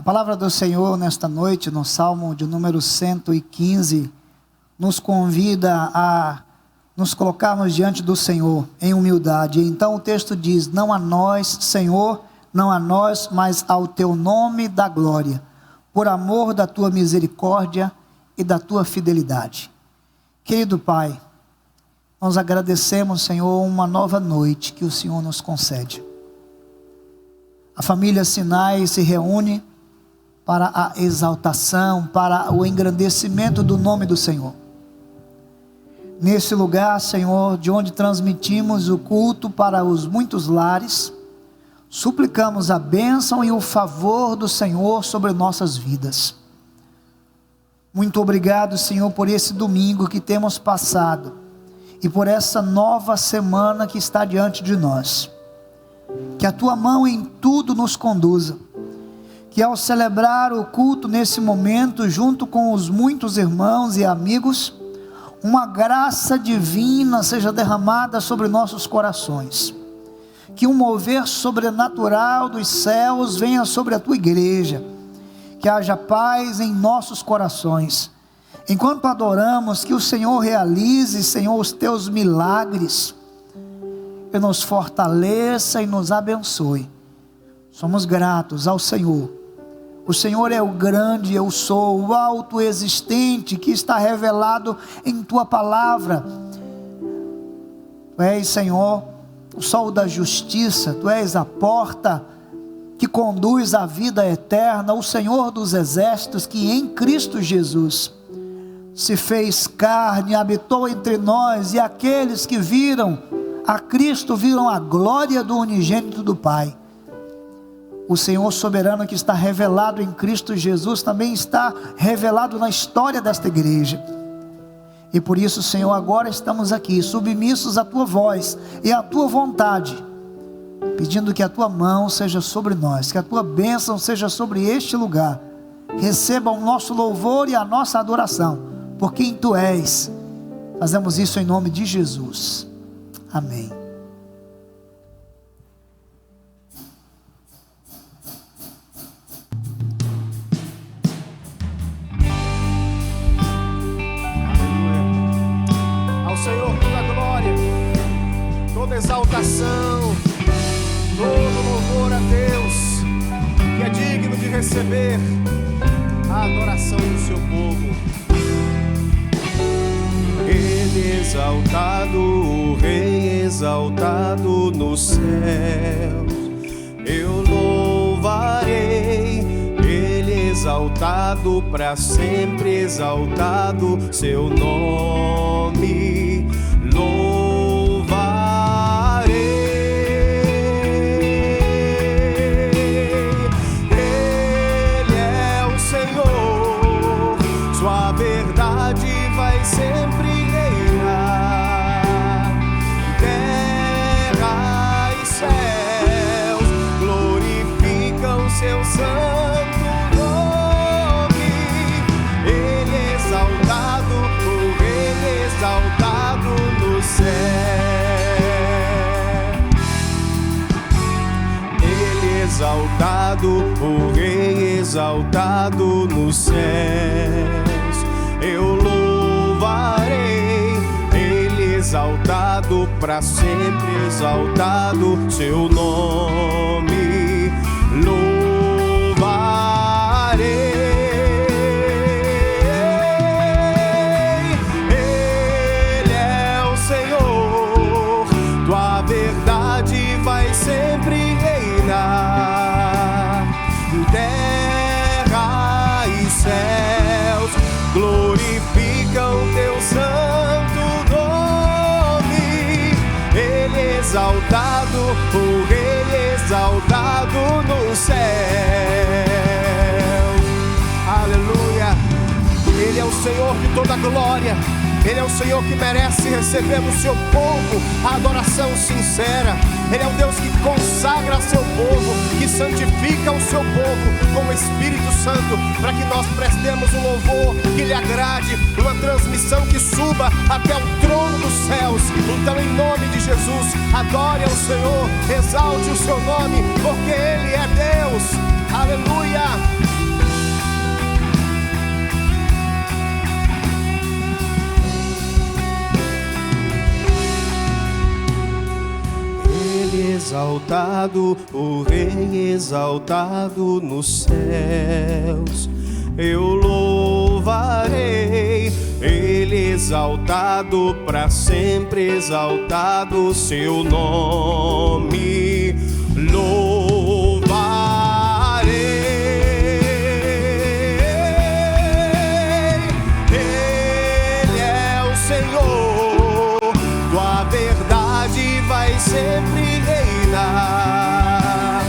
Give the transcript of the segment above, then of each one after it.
A palavra do Senhor nesta noite, no Salmo de número 115, nos convida a nos colocarmos diante do Senhor em humildade. Então o texto diz: não a nós, Senhor, não a nós, mas ao teu nome dá glória, por amor da tua misericórdia e da tua fidelidade. Querido Pai, nós agradecemos, Senhor, uma nova noite que o Senhor nos concede. A família Sinai se reúne para a exaltação, para o engrandecimento do nome do Senhor. Nesse lugar, Senhor, de onde transmitimos o culto para os muitos lares, suplicamos a bênção e o favor do Senhor sobre nossas vidas. Muito obrigado, Senhor, por esse domingo que temos passado e por essa nova semana que está diante de nós. Que a tua mão em tudo nos conduza. Que ao celebrar o culto nesse momento, junto com os muitos irmãos e amigos, uma graça divina seja derramada sobre nossos corações. Que um mover sobrenatural dos céus venha sobre a tua igreja. Que haja paz em nossos corações. Enquanto adoramos, que o Senhor realize, Senhor, os teus milagres. Que nos fortaleça e nos abençoe. Somos gratos ao Senhor. O Senhor é o grande eu sou, o autoexistente que está revelado em tua palavra. Tu és, Senhor, o sol da justiça, tu és a porta que conduz à vida eterna, o Senhor dos exércitos que em Cristo Jesus se fez carne, habitou entre nós, e aqueles que viram a Cristo viram a glória do unigênito do Pai. O Senhor soberano que está revelado em Cristo Jesus também está revelado na história desta igreja. E por isso, Senhor, agora estamos aqui, submissos à tua voz e à tua vontade, pedindo que a tua mão seja sobre nós, que a tua bênção seja sobre este lugar. Receba o nosso louvor e a nossa adoração, por quem tu és. Fazemos isso em nome de Jesus. Amém. Exaltação, todo louvor a Deus, que é digno de receber a adoração do seu povo. Ele exaltado, o Rei exaltado nos céus, eu louvarei. Ele exaltado, para sempre exaltado, seu nome exaltado, o Rei exaltado nos céus, eu louvarei. Ele exaltado, para sempre exaltado, seu nome louvarei. Ele é o Senhor, tua verdade vai sempre reinar. Terra e céus glorificam teu santo nome. Ele exaltado, o Rei exaltado no céu. Aleluia. Ele é o Senhor de toda glória. Ele é o Senhor que merece receber do seu povo a adoração sincera. Ele é o Deus que consagra seu povo, que santifica o seu povo com o Espírito Santo, para que nós prestemos um louvor que lhe agrade, uma transmissão que suba até o trono dos céus. Então, em nome de Jesus, adore ao Senhor, exalte o seu nome, porque Ele é Deus. Aleluia. exaltado, o Rei exaltado nos céus. Eu louvarei, Ele exaltado, para sempre exaltado seu nome. Louvarei, Ele é o Senhor, tua verdade vai sempre reinar.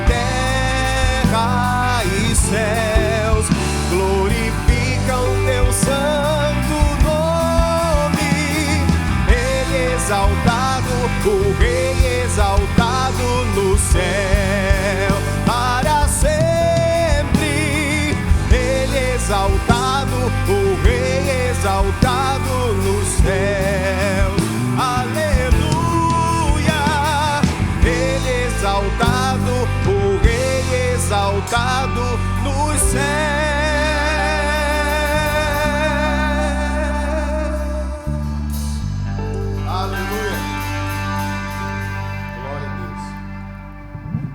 Terra e céus glorificam teu santo nome. Ele exaltado, o Rei exaltado no céu para sempre. Ele exaltado, o Rei exaltado no céu. Aleluia. Ele exaltado, o Rei exaltado nos céus.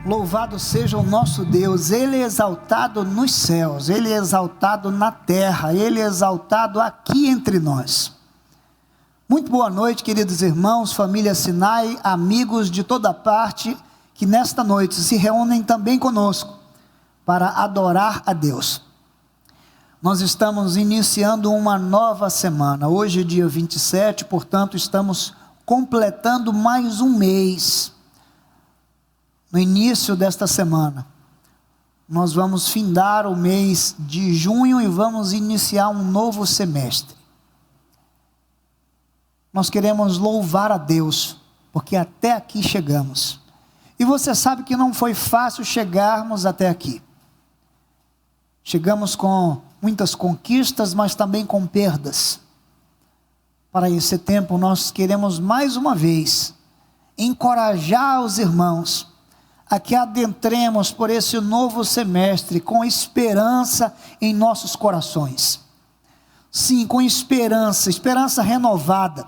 Louvado seja o nosso Deus, Ele é exaltado nos céus, Ele é exaltado na terra, Ele é exaltado aqui entre nós. Muito boa noite, queridos irmãos, família Sinai, amigos de toda parte, que nesta noite se reúnem também conosco, para adorar a Deus. Nós estamos iniciando uma nova semana, hoje é dia 27, portanto estamos completando mais um mês. No início desta semana, nós vamos findar o mês de junho e vamos iniciar um novo semestre. Nós queremos louvar a Deus, porque até aqui chegamos. E você sabe que não foi fácil chegarmos até aqui. Chegamos com muitas conquistas, mas também com perdas. Para esse tempo, nós queremos mais uma vez encorajar os irmãos a que adentremos por esse novo semestre com esperança em nossos corações. Sim, com esperança renovada.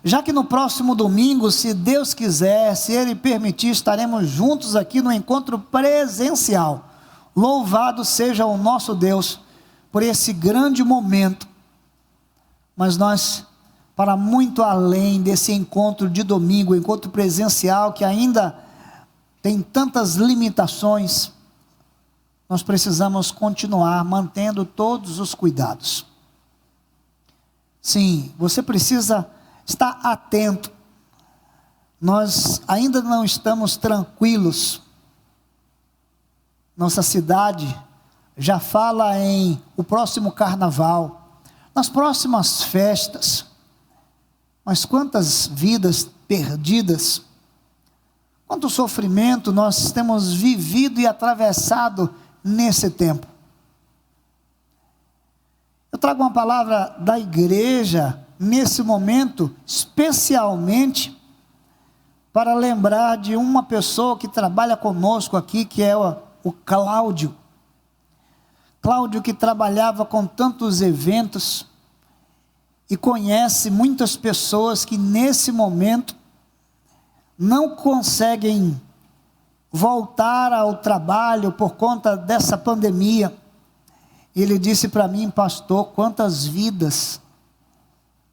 Já que no próximo domingo, se Deus quiser, se Ele permitir, estaremos juntos aqui no encontro presencial. Louvado seja o nosso Deus por esse grande momento. Mas nós, para muito além desse encontro de domingo, encontro presencial que ainda tem tantas limitações, nós precisamos continuar mantendo todos os cuidados. Sim, você precisa estar atento. Nós ainda não estamos tranquilos. Nossa cidade já fala em o próximo carnaval, nas próximas festas. Mas quantas vidas perdidas, quanto sofrimento nós temos vivido e atravessado nesse tempo. Eu trago uma palavra da igreja nesse momento, especialmente para lembrar de uma pessoa que trabalha conosco aqui, que é o Cláudio. Cláudio, que trabalhava com tantos eventos e conhece muitas pessoas que nesse momento não conseguem voltar ao trabalho por conta dessa pandemia. Ele disse para mim: pastor, quantas vidas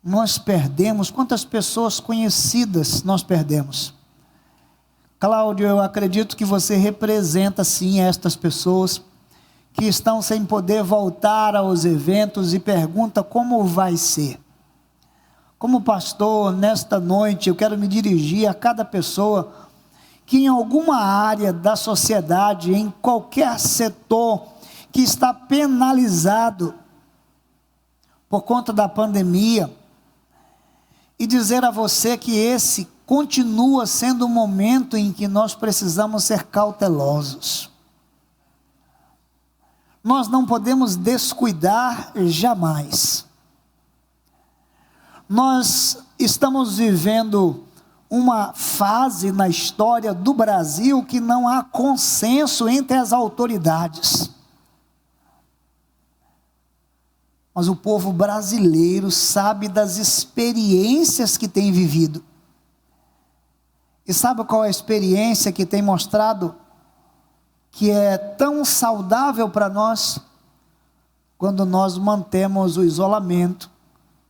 nós perdemos, quantas pessoas conhecidas nós perdemos. Cláudio, eu acredito que você representa sim estas pessoas que estão sem poder voltar aos eventos e pergunta como vai ser. Como pastor, nesta noite eu quero me dirigir a cada pessoa que em alguma área da sociedade, em qualquer setor que está penalizado por conta da pandemia, e dizer a você que esse continua sendo um momento em que nós precisamos ser cautelosos. Nós não podemos descuidar jamais. Nós estamos vivendo uma fase na história do Brasil que não há consenso entre as autoridades. Mas o povo brasileiro sabe das experiências que tem vivido. E sabe qual é a experiência que tem mostrado que é tão saudável para nós? Quando nós mantemos o isolamento,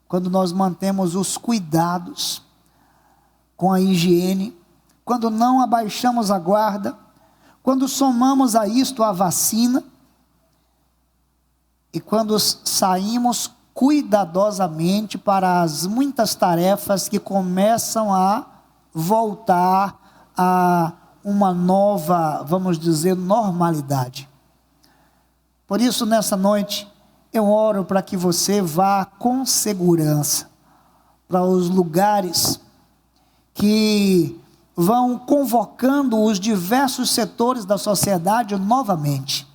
quando nós mantemos os cuidados com a higiene, quando não abaixamos a guarda, quando somamos a isto a vacina, e quando saímos cuidadosamente para as muitas tarefas que começam a voltar a uma nova, vamos dizer, normalidade. Por isso, nessa noite, eu oro para que você vá com segurança para os lugares que vão convocando os diversos setores da sociedade novamente.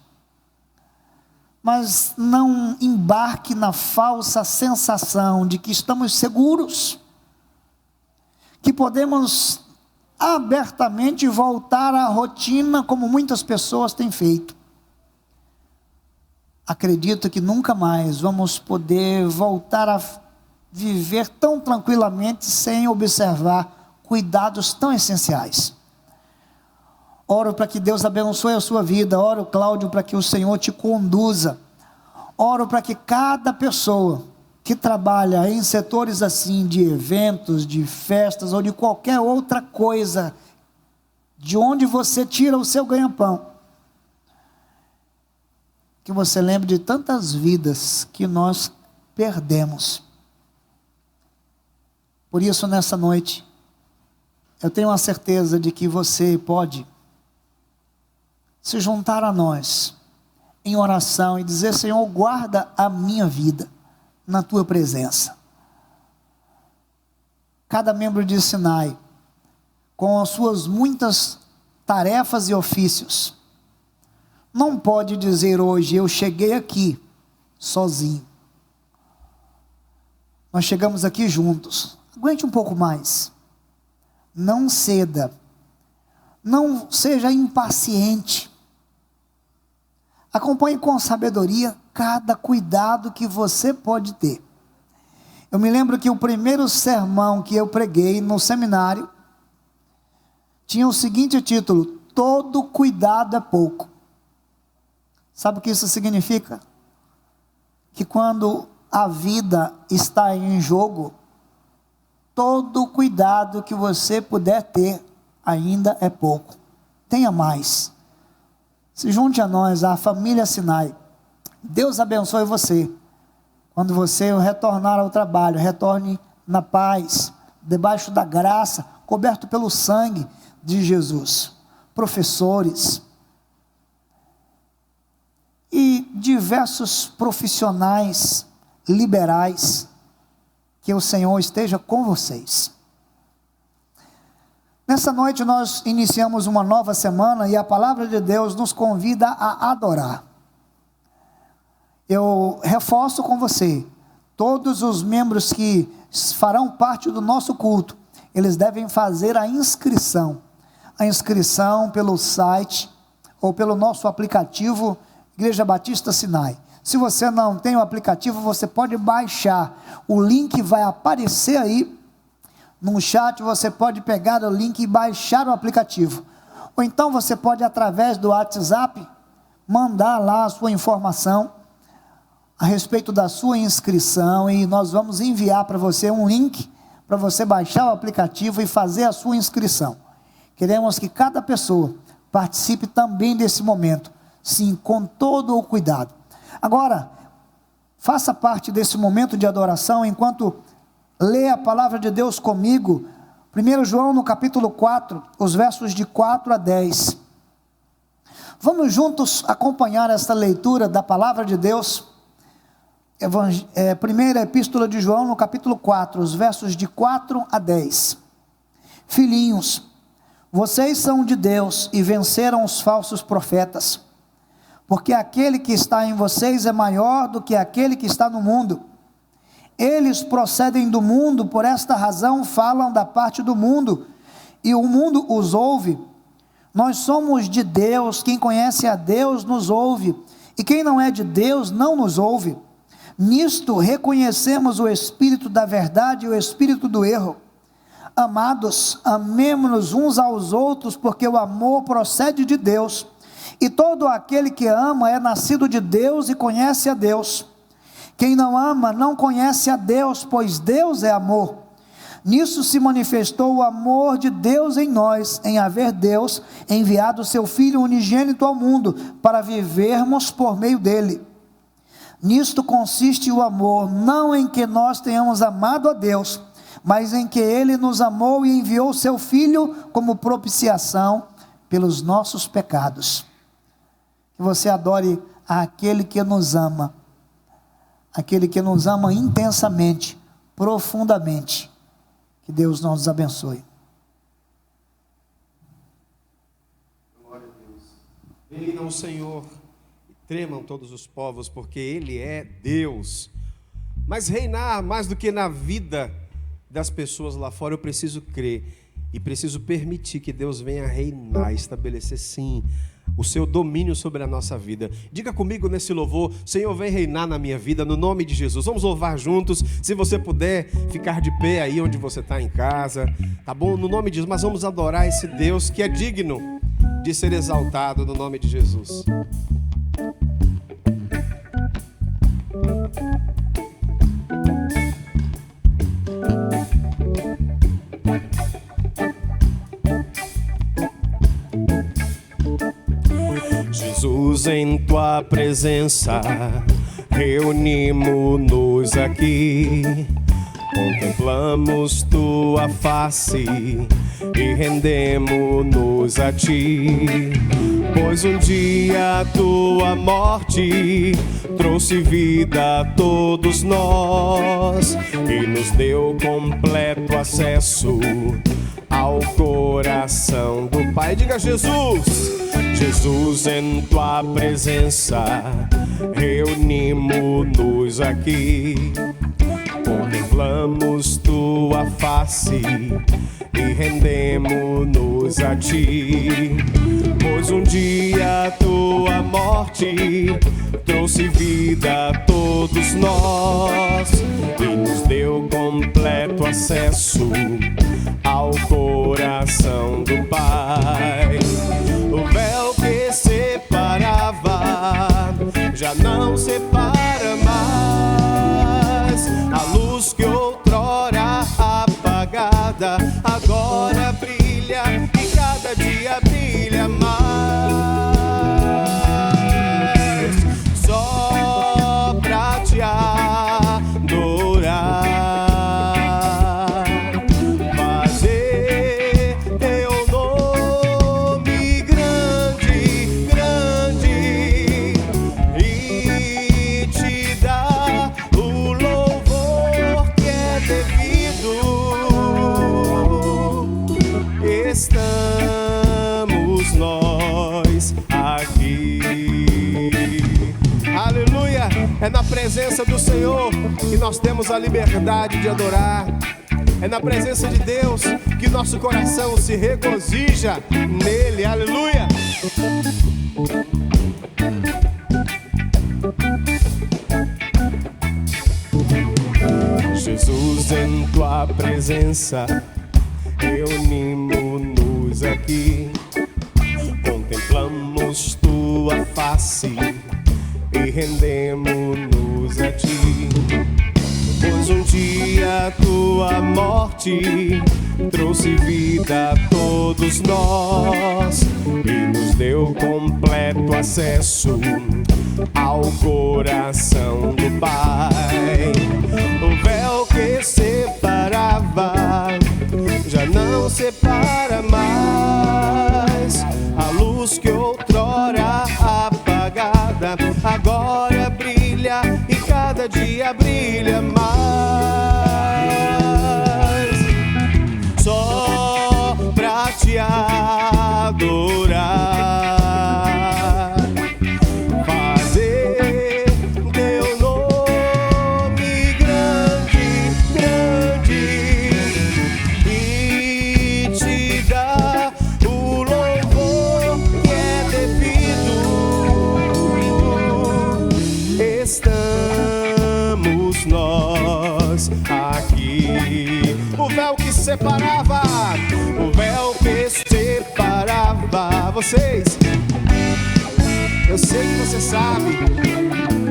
Mas não embarque na falsa sensação de que estamos seguros, que podemos abertamente voltar à rotina como muitas pessoas têm feito. Acredito que nunca mais vamos poder voltar a viver tão tranquilamente sem observar cuidados tão essenciais. Oro para que Deus abençoe a sua vida. Oro, Cláudio, para que o Senhor te conduza. Oro para que cada pessoa que trabalha em setores assim, de eventos, de festas, ou de qualquer outra coisa, de onde você tira o seu ganha-pão, que você lembre de tantas vidas que nós perdemos. Por isso, nessa noite, eu tenho a certeza de que você pode se juntar a nós em oração e dizer: Senhor, guarda a minha vida na tua presença. Cada membro de Sinai, com as suas muitas tarefas e ofícios, não pode dizer hoje: eu cheguei aqui sozinho. Nós chegamos aqui juntos. Aguente um pouco mais. Não ceda. Não seja impaciente. Acompanhe com sabedoria cada cuidado que você pode ter. Eu me lembro que o primeiro sermão que eu preguei no seminário tinha o seguinte título: todo cuidado é pouco. Sabe o que isso significa? Que quando a vida está em jogo, todo cuidado que você puder ter ainda é pouco. Tenha mais. Se junte a nós, a família Sinai. Deus abençoe você. Quando você retornar ao trabalho, retorne na paz, debaixo da graça, coberto pelo sangue de Jesus. Professores e diversos profissionais liberais, que o Senhor esteja com vocês. Nessa noite nós iniciamos uma nova semana e a palavra de Deus nos convida a adorar. Eu reforço com você, todos os membros que farão parte do nosso culto, eles devem fazer a inscrição pelo site ou pelo nosso aplicativo Igreja Batista Sinai. Se você não tem o aplicativo, você pode baixar, o link vai aparecer aí no chat. Você pode pegar o link e baixar o aplicativo, ou então você pode, através do WhatsApp, mandar lá a sua informação a respeito da sua inscrição, e nós vamos enviar para você um link, para você baixar o aplicativo e fazer a sua inscrição. Queremos que cada pessoa participe também desse momento, sim, com todo o cuidado. Agora, faça parte desse momento de adoração, enquanto lê a palavra de Deus comigo, 1 João no capítulo 4, os versos de 4 a 10. Vamos juntos acompanhar esta leitura da palavra de Deus. Primeira epístola de João no capítulo 4, os versos de 4 a 10. Filhinhos, vocês são de Deus e venceram os falsos profetas, porque aquele que está em vocês é maior do que aquele que está no mundo. Eles procedem do mundo, por esta razão falam da parte do mundo, e o mundo os ouve. Nós somos de Deus, quem conhece a Deus nos ouve, e quem não é de Deus não nos ouve. Nisto reconhecemos o espírito da verdade e o espírito do erro. Amados, amemo-nos uns aos outros, porque o amor procede de Deus. E todo aquele que ama é nascido de Deus e conhece a Deus. Quem não ama não conhece a Deus, pois Deus é amor. Nisso se manifestou o amor de Deus em nós, em haver Deus enviado o seu Filho unigênito ao mundo, para vivermos por meio dele. Nisto consiste o amor, não em que nós tenhamos amado a Deus, mas em que ele nos amou e enviou o seu Filho como propiciação pelos nossos pecados. Que você adore aquele que nos ama intensamente, profundamente. Que Deus nos abençoe. Glória a Deus. Reina o Senhor, e tremam todos os povos, porque Ele é Deus. Mas reinar mais do que na vida das pessoas lá fora, eu preciso crer e preciso permitir que Deus venha reinar, estabelecer sim o seu domínio sobre a nossa vida. Diga comigo nesse louvor: Senhor, vem reinar na minha vida, no nome de Jesus. Vamos louvar juntos. Se você puder ficar de pé aí onde você está em casa, tá bom? No nome de Jesus, mas vamos adorar esse Deus que é digno de ser exaltado, no nome de Jesus. Jesus, em tua presença, reunimos-nos aqui, contemplamos tua face e rendemos-nos a ti. Pois um dia a tua morte trouxe vida a todos nós e nos deu completo acesso ao coração do Pai. Diga: Jesus! Jesus, em tua presença, reunimos-nos aqui, contemplamos tua face e rendemos-nos a ti. Pois um dia a tua morte trouxe vida a todos nós e nos deu completo acesso ao coração do Pai. O véu que separava já não separa mais. A luz que outrora apagada agora brilha e cada dia brilha mais. Só pra te adorar, estamos nós aqui. Aleluia! É na presença do Senhor que nós temos a liberdade de adorar. É na presença de Deus que nosso coração se regozija nele. Aleluia! Jesus, em tua presença, reunimos-nos aqui, contemplamos tua face e rendemos-nos a ti. Pois um dia a tua morte trouxe vida a todos nós e nos deu completo acesso ao coração do Pai. O véu que separava já não separa mais. A luz que outrora apagada agora brilha e cada dia brilha mais. Só pra te adorar, fazer teu nome grande, grande, e te dar o louvor que é devido. Estamos nós aqui. O véu que separava vocês. Eu sei que você sabe.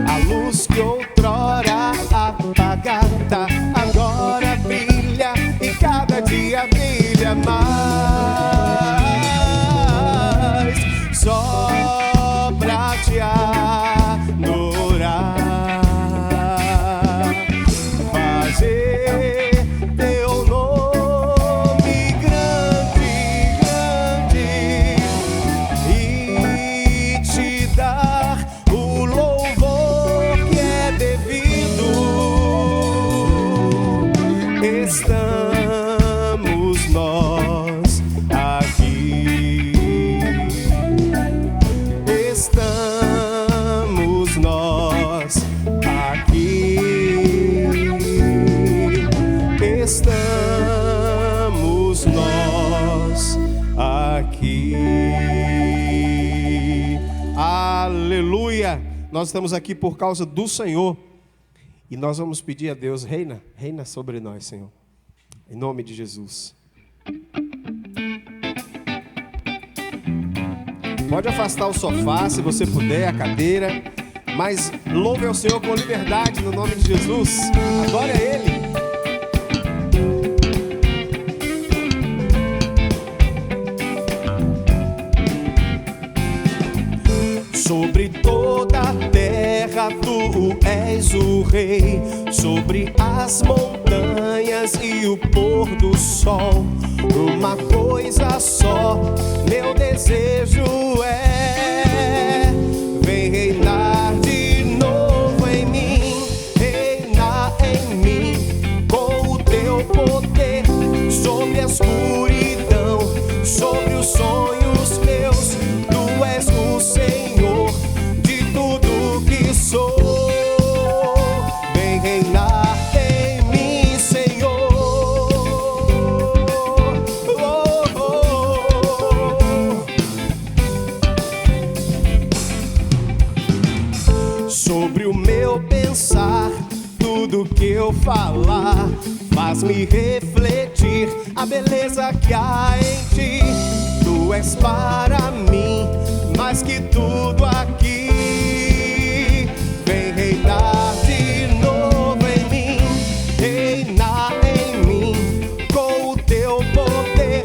A luz que outrora apagada agora brilha e cada dia brilha mais. Só pra te adorar, fazer teu nome grande, grande, e te dar o louvor que é devido. Estamos nós aqui. Estamos nós aqui. Estamos nós aqui. Aleluia! Nós estamos aqui por causa do Senhor. E nós vamos pedir a Deus, reina sobre nós, Senhor. Em nome de Jesus. Pode afastar o sofá, se você puder, a cadeira. Mas louve ao Senhor com liberdade, no nome de Jesus. Adore a Ele. Sobre toda a terra tu és o rei, sobre as montanhas e o pôr do sol. Uma coisa só, meu desejo é: vem reinar de novo em mim, reinar em mim, com o teu poder, sobre a escuridão, sobre os sonhos meus. Tu és o Senhor de tudo que sou. Vem reinar em mim, Senhor. Oh, oh, oh. Sobre o meu pensar, tudo que eu falar, faz-me refletir a beleza que há em ti. Tu és para mim mais que tudo aqui. Vem reinar de novo em mim, reinar em mim, com o teu poder,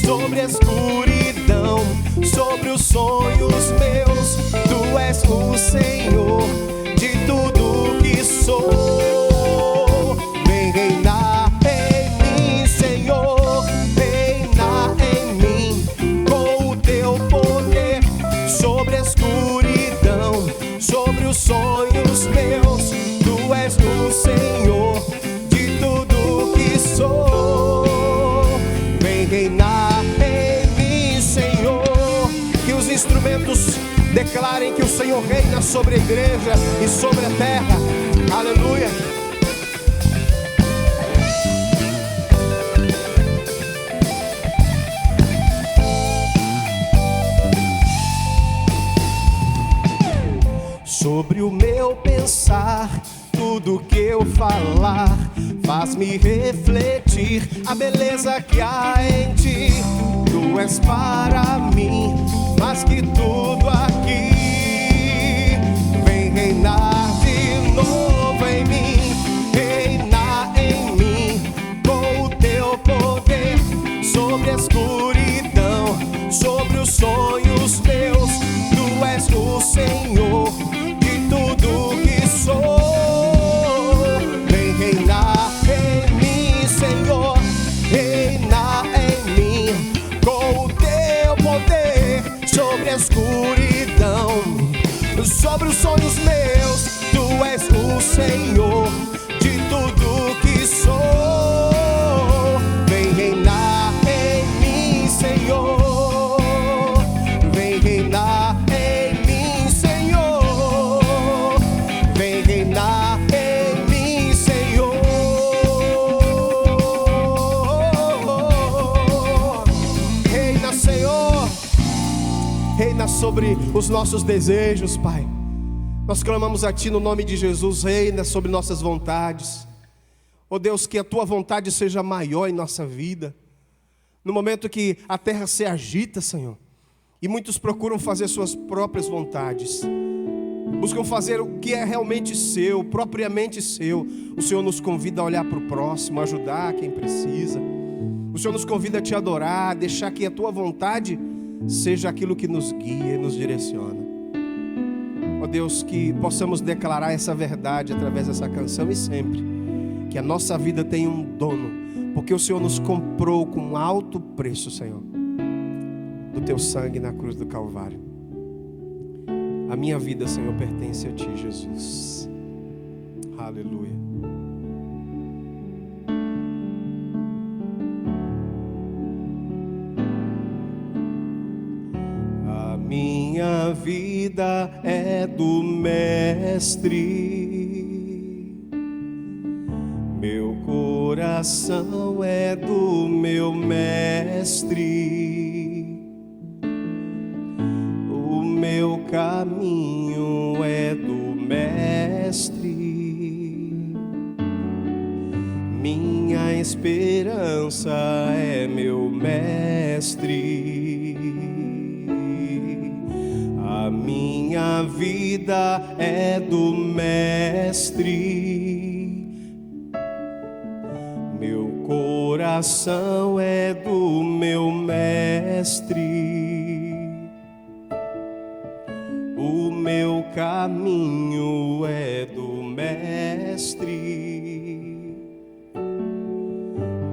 sobre a escuridão, sobre os sonhos meus. Tu és o Senhor de tudo que sou. Vem reinar em mim, Senhor, reinar em mim, com o teu poder, sobre a escuridão, sobre os sonhos meus. Tu és o Senhor de tudo que sou. Vem reinar em mim, Senhor. Que os instrumentos declarem que o Senhor reina sobre a igreja e sobre a terra. Aleluia. Sobre o meu pensar, tudo que eu falar, faz-me refletir a beleza que há em ti. Tu és para mim mais que tudo aqui. Vem reinar de novo em mim, reinar em mim, com o teu poder, sobre a escuridão, sobre os sonhos meus. Tu és o Senhor de tudo que sou. Vem reinar em mim, Senhor, reinar em mim, com o teu poder, sobre a escuridão, sobre os sonhos meus. Tu és o Senhor de tudo que sou. Vem reinar em mim, Senhor, vem reinar em mim, Senhor, vem reinar em mim, Senhor. Reina, Senhor, reina sobre os nossos desejos, Pai. Nós clamamos a Ti no nome de Jesus. Reina sobre nossas vontades. Ó Deus, que a Tua vontade seja maior em nossa vida. No momento que a terra se agita, Senhor, E muitos procuram fazer suas próprias vontades, buscam fazer o que é realmente seu, propriamente seu. O Senhor nos convida a olhar para o próximo, a ajudar quem precisa. O Senhor nos convida a te adorar, a deixar que a tua vontade seja aquilo que nos guia e nos direciona. Ó Deus, que possamos declarar essa verdade através dessa canção e sempre, que a nossa vida tem um dono, porque o Senhor nos comprou com um alto preço, Senhor, do teu sangue na cruz do Calvário. A minha vida, Senhor, pertence a ti, Jesus. Aleluia. A minha vida é do Mestre, meu coração é do meu Mestre, o meu caminho é do Mestre, minha esperança é meu Mestre. A minha vida é do Mestre, meu coração é do meu Mestre, o meu caminho é do Mestre,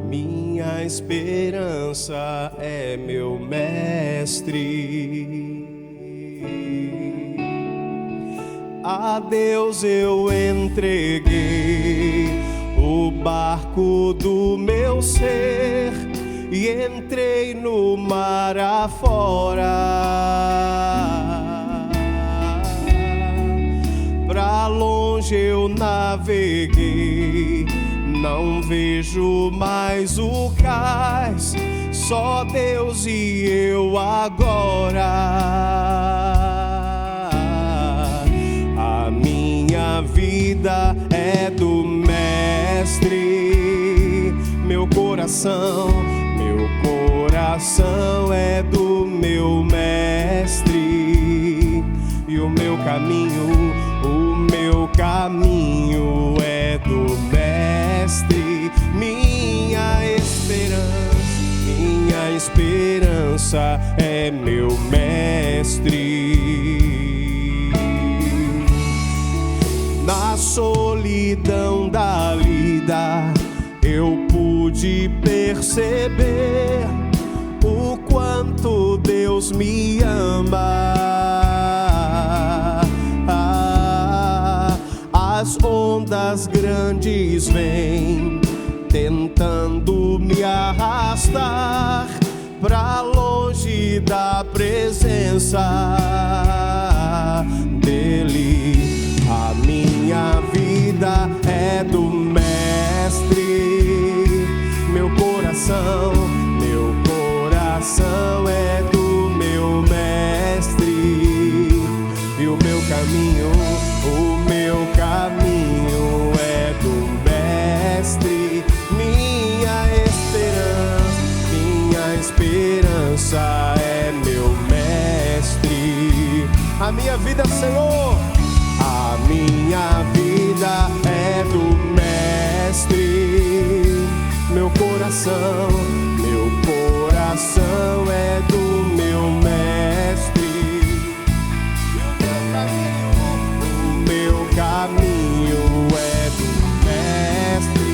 minha esperança é meu Mestre. A Deus eu entreguei o barco do meu ser e entrei no mar afora. Pra longe eu naveguei, não vejo mais o cais, só Deus e eu agora. A minha vida é do Mestre, meu coração é do meu Mestre, e o meu caminho é do Mestre. Minha esperança é meu Mestre. Na solidão da lida eu pude perceber o quanto Deus me ama. As ondas grandes vêm tentando me arrastar pra longe da presença dele. A minha vida é do Mestre, meu coração é do meu Mestre, e o meu caminho é do Mestre. Minha esperança é meu Mestre. A minha vida, Senhor, a minha vida é do Mestre, meu coração é do meu Mestre, o meu caminho é do Mestre.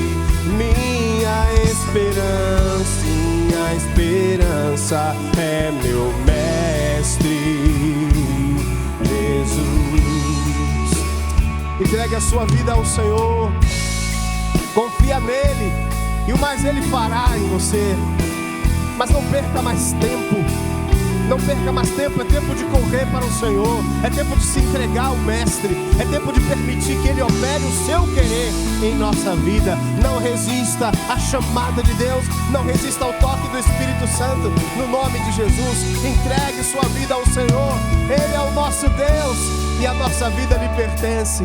Minha esperança é meu Mestre, Jesus. Entregue a sua vida ao Senhor, confia nele, e o mais ele fará em você. Mas não perca mais tempo, é tempo de correr para o Senhor, é tempo de se entregar ao Mestre, é tempo de permitir que Ele opere o seu querer em nossa vida. Não resista à chamada de Deus, não resista ao toque do Espírito Santo, no nome de Jesus. Entregue sua vida ao Senhor, Ele é o nosso Deus e a nossa vida lhe pertence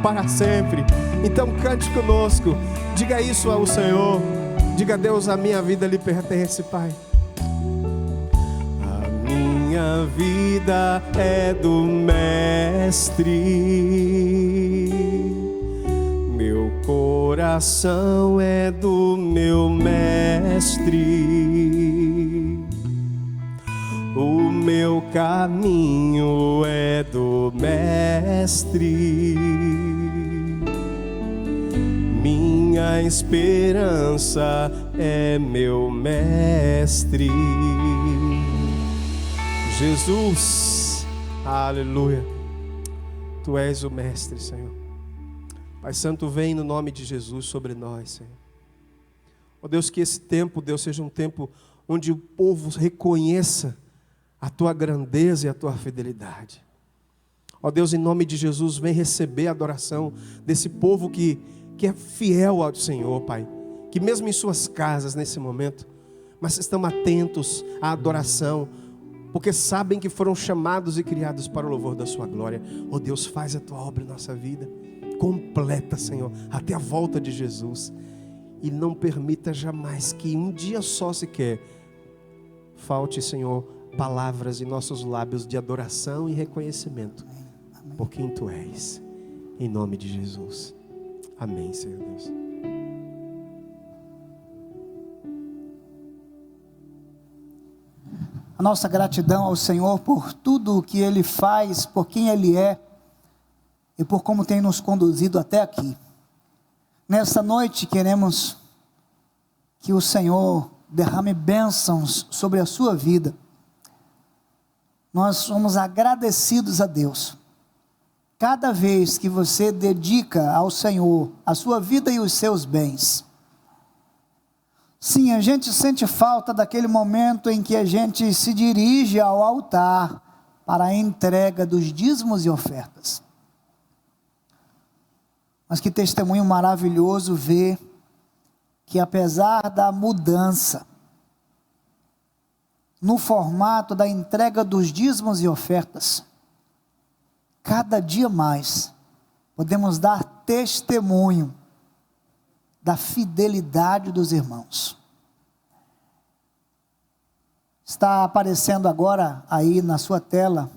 para sempre. Então cante conosco, diga isso ao Senhor. Diga: Deus, a minha vida lhe pertence, Pai. A Minha vida é do Mestre, meu coração é do meu Mestre, o meu caminho é do Mestre, minha esperança é meu Mestre. Jesus, aleluia, Tu és o Mestre, Senhor. Pai Santo, vem no nome de Jesus sobre nós, Senhor. Ó Deus, que esse tempo, Deus, seja um tempo onde o povo reconheça a Tua grandeza e a Tua fidelidade. Ó Deus, em nome de Jesus, vem receber a adoração desse povo que é fiel ao Senhor, Pai. Que mesmo em suas casas, nesse momento, mas estão atentos à adoração, porque sabem que foram chamados e criados para o louvor da Sua glória. Ó Deus, faz a Tua obra em nossa vida, completa, Senhor, até a volta de Jesus. E não permita jamais que um dia só sequer falte, Senhor, palavras em nossos lábios de adoração e reconhecimento por quem Tu és, em nome de Jesus. Amém, Senhor Deus. A nossa gratidão ao Senhor por tudo o que Ele faz, por quem Ele é e por como tem nos conduzido até aqui. Nessa noite queremos que o Senhor derrame bênçãos sobre a sua vida. Nós somos agradecidos a Deus. Cada vez que você dedica ao Senhor a sua vida e os seus bens. Sim, a gente sente falta daquele momento em que a gente se dirige ao altar para a entrega dos dízimos e ofertas. Mas que testemunho maravilhoso ver que, apesar da mudança no formato da entrega dos dízimos e ofertas, cada dia mais podemos dar testemunho da fidelidade dos irmãos. Está aparecendo agora aí na sua tela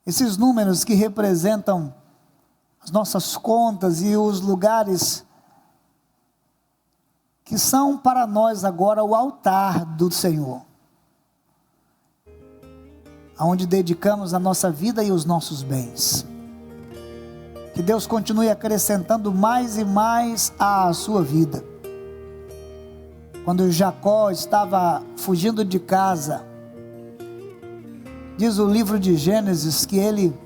esses números que representam as nossas contas e os lugares que são para nós agora o altar do Senhor, aonde dedicamos a nossa vida e os nossos bens. Que Deus continue acrescentando mais e mais à sua vida. Quando Jacó estava fugindo de casa, diz o livro de Gênesis que ele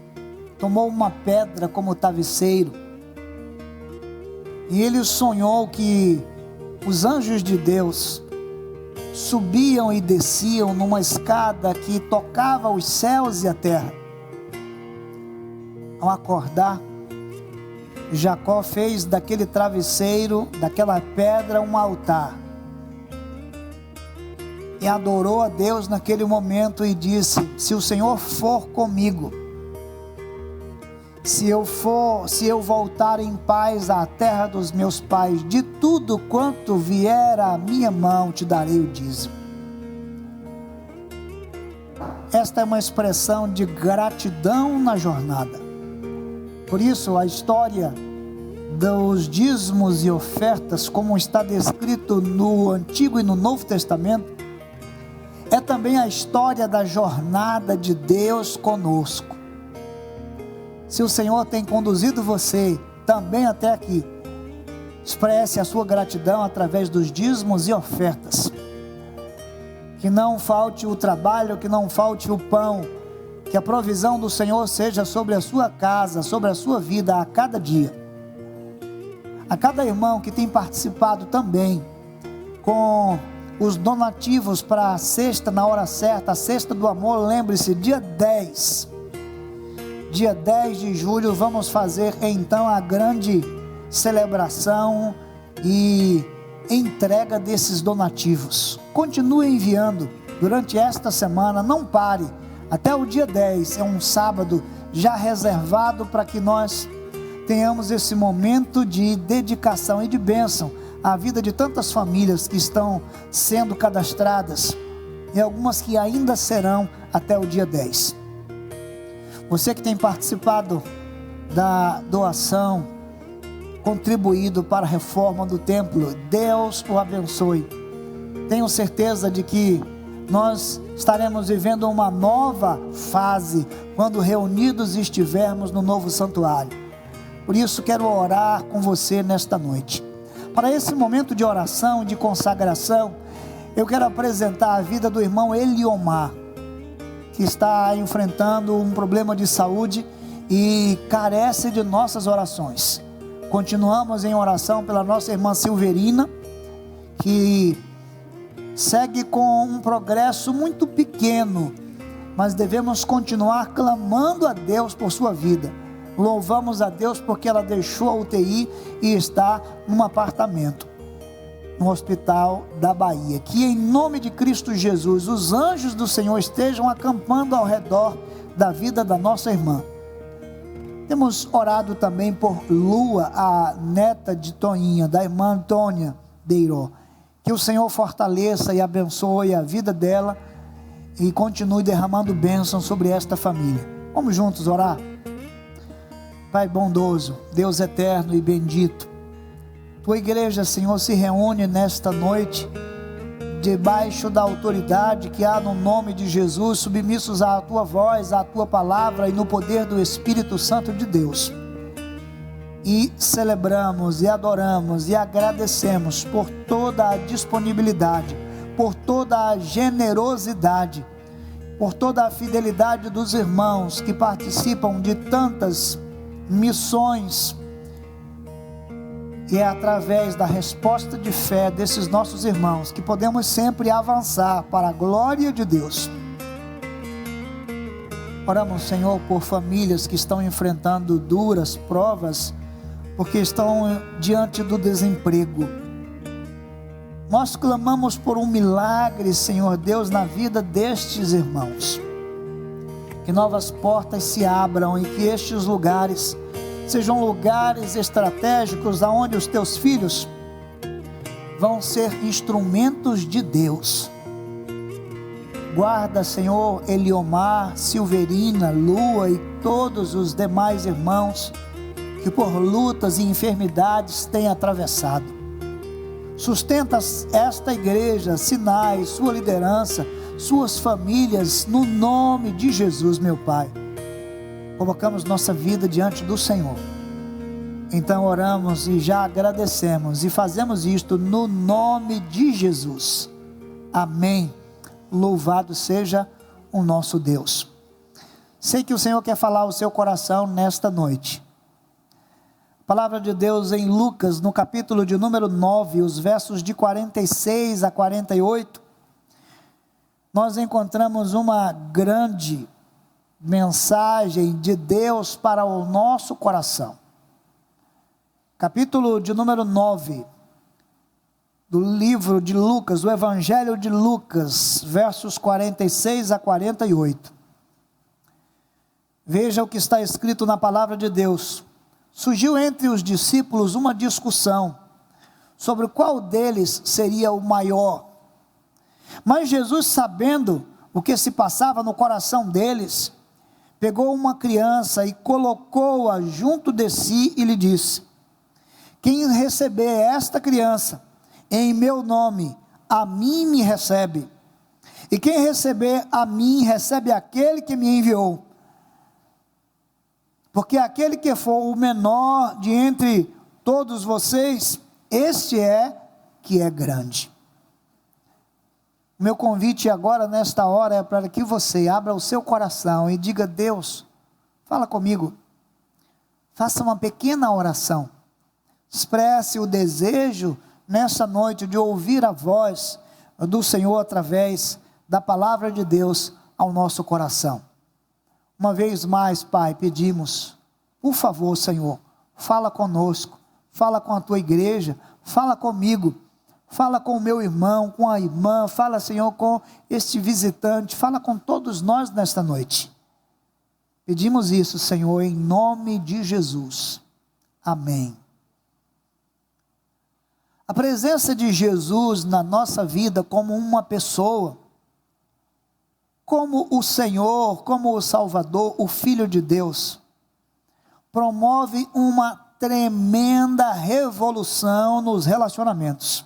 tomou uma pedra como travesseiro, e ele sonhou que os anjos de Deus subiam e desciam numa escada que tocava os céus e a terra. Ao acordar, Jacó fez daquele travesseiro, daquela pedra, um altar. E adorou a Deus naquele momento e disse: se o Senhor for comigo, se eu voltar em paz à terra dos meus pais, de tudo quanto vier à minha mão te darei o dízimo. Esta é uma expressão de gratidão na jornada. Por isso a história dos dízimos e ofertas, como está descrito no Antigo e no Novo Testamento, é também a história da jornada de Deus conosco. Se o Senhor tem conduzido você também até aqui, expresse a sua gratidão através dos dízimos e ofertas. Que não falte o trabalho, que não falte o pão, que a provisão do Senhor seja sobre a sua casa, sobre a sua vida a cada dia. A cada irmão que tem participado também com os donativos para a cesta na hora certa, a cesta do amor, lembre-se, dia 10 de julho, vamos fazer então a grande celebração e entrega desses donativos. Continue enviando durante esta semana, não pare, até o dia 10, é um sábado já reservado para que nós tenhamos esse momento de dedicação e de bênção à vida de tantas famílias que estão sendo cadastradas e algumas que ainda serão até o dia 10. Você que tem participado da doação, contribuído para a reforma do templo, Deus o abençoe. Tenho certeza de que nós estaremos vivendo uma nova fase quando reunidos estivermos no novo santuário. Por isso quero orar com você nesta noite. Para esse momento de oração, de consagração, eu quero apresentar a vida do irmão Eliomar, que está enfrentando um problema de saúde e carece de nossas orações. Continuamos em oração pela nossa irmã Silverina, que segue com um progresso muito pequeno, mas devemos continuar clamando a Deus por sua vida. Louvamos a Deus porque ela deixou a UTI e está num apartamento no hospital da Bahia. Que em nome de Cristo Jesus, os anjos do Senhor estejam acampando ao redor da vida da nossa irmã. Temos orado também por Lua, a neta de Toninha, da irmã Antônia Deiró. Que o Senhor fortaleça e abençoe a vida dela e continue derramando bênção sobre esta família. Vamos juntos orar? Pai bondoso, Deus eterno e bendito, tua igreja, Senhor, se reúne nesta noite, debaixo da autoridade que há no nome de Jesus, submissos à tua voz, à tua palavra e no poder do Espírito Santo de Deus. E celebramos e adoramos e agradecemos por toda a disponibilidade, por toda a generosidade, por toda a fidelidade dos irmãos que participam de tantas missões. E é através da resposta de fé desses nossos irmãos que podemos sempre avançar para a glória de Deus. Oramos, Senhor, por famílias que estão enfrentando duras provas, porque estão diante do desemprego. Nós clamamos por um milagre, Senhor Deus, na vida destes irmãos. Que novas portas se abram e que estes lugares sejam lugares estratégicos aonde os teus filhos vão ser instrumentos de Deus. Guarda, Senhor, Eliomar, Silverina, Lua e todos os demais irmãos que por lutas e enfermidades têm atravessado. Sustenta esta igreja, Sinai, sua liderança, suas famílias, no nome de Jesus, meu Pai. Colocamos nossa vida diante do Senhor. Então oramos e já agradecemos e fazemos isto no nome de Jesus. Amém. Louvado seja o nosso Deus. Sei que o Senhor quer falar ao seu coração nesta noite. A palavra de Deus em Lucas, no capítulo de número 9, os versos de 46 a 48, nós encontramos uma grande mensagem de Deus para o nosso coração. Capítulo de número 9, do livro de Lucas, o Evangelho de Lucas, versos 46 a 48. Veja o que está escrito na palavra de Deus. Surgiu entre os discípulos uma discussão sobre qual deles seria o maior. Mas Jesus, sabendo o que se passava no coração deles, pegou uma criança e colocou-a junto de si e lhe disse: quem receber esta criança em meu nome, a mim me recebe. E quem receber a mim, recebe aquele que me enviou. Porque aquele que for o menor de entre todos vocês, este é que é grande. O meu convite agora, nesta hora, é para que você abra o seu coração e diga: Deus, fala comigo. Faça uma pequena oração. Expresse o desejo nessa noite de ouvir a voz do Senhor através da palavra de Deus ao nosso coração. Uma vez mais, Pai, pedimos, por favor, Senhor, fala conosco, fala com a tua igreja, fala comigo, fala com o meu irmão, com a irmã, fala, Senhor, com este visitante, fala com todos nós nesta noite. Pedimos isso, Senhor, em nome de Jesus. Amém. A presença de Jesus na nossa vida como uma pessoa como o Senhor, como o Salvador, o Filho de Deus, promove uma tremenda revolução nos relacionamentos.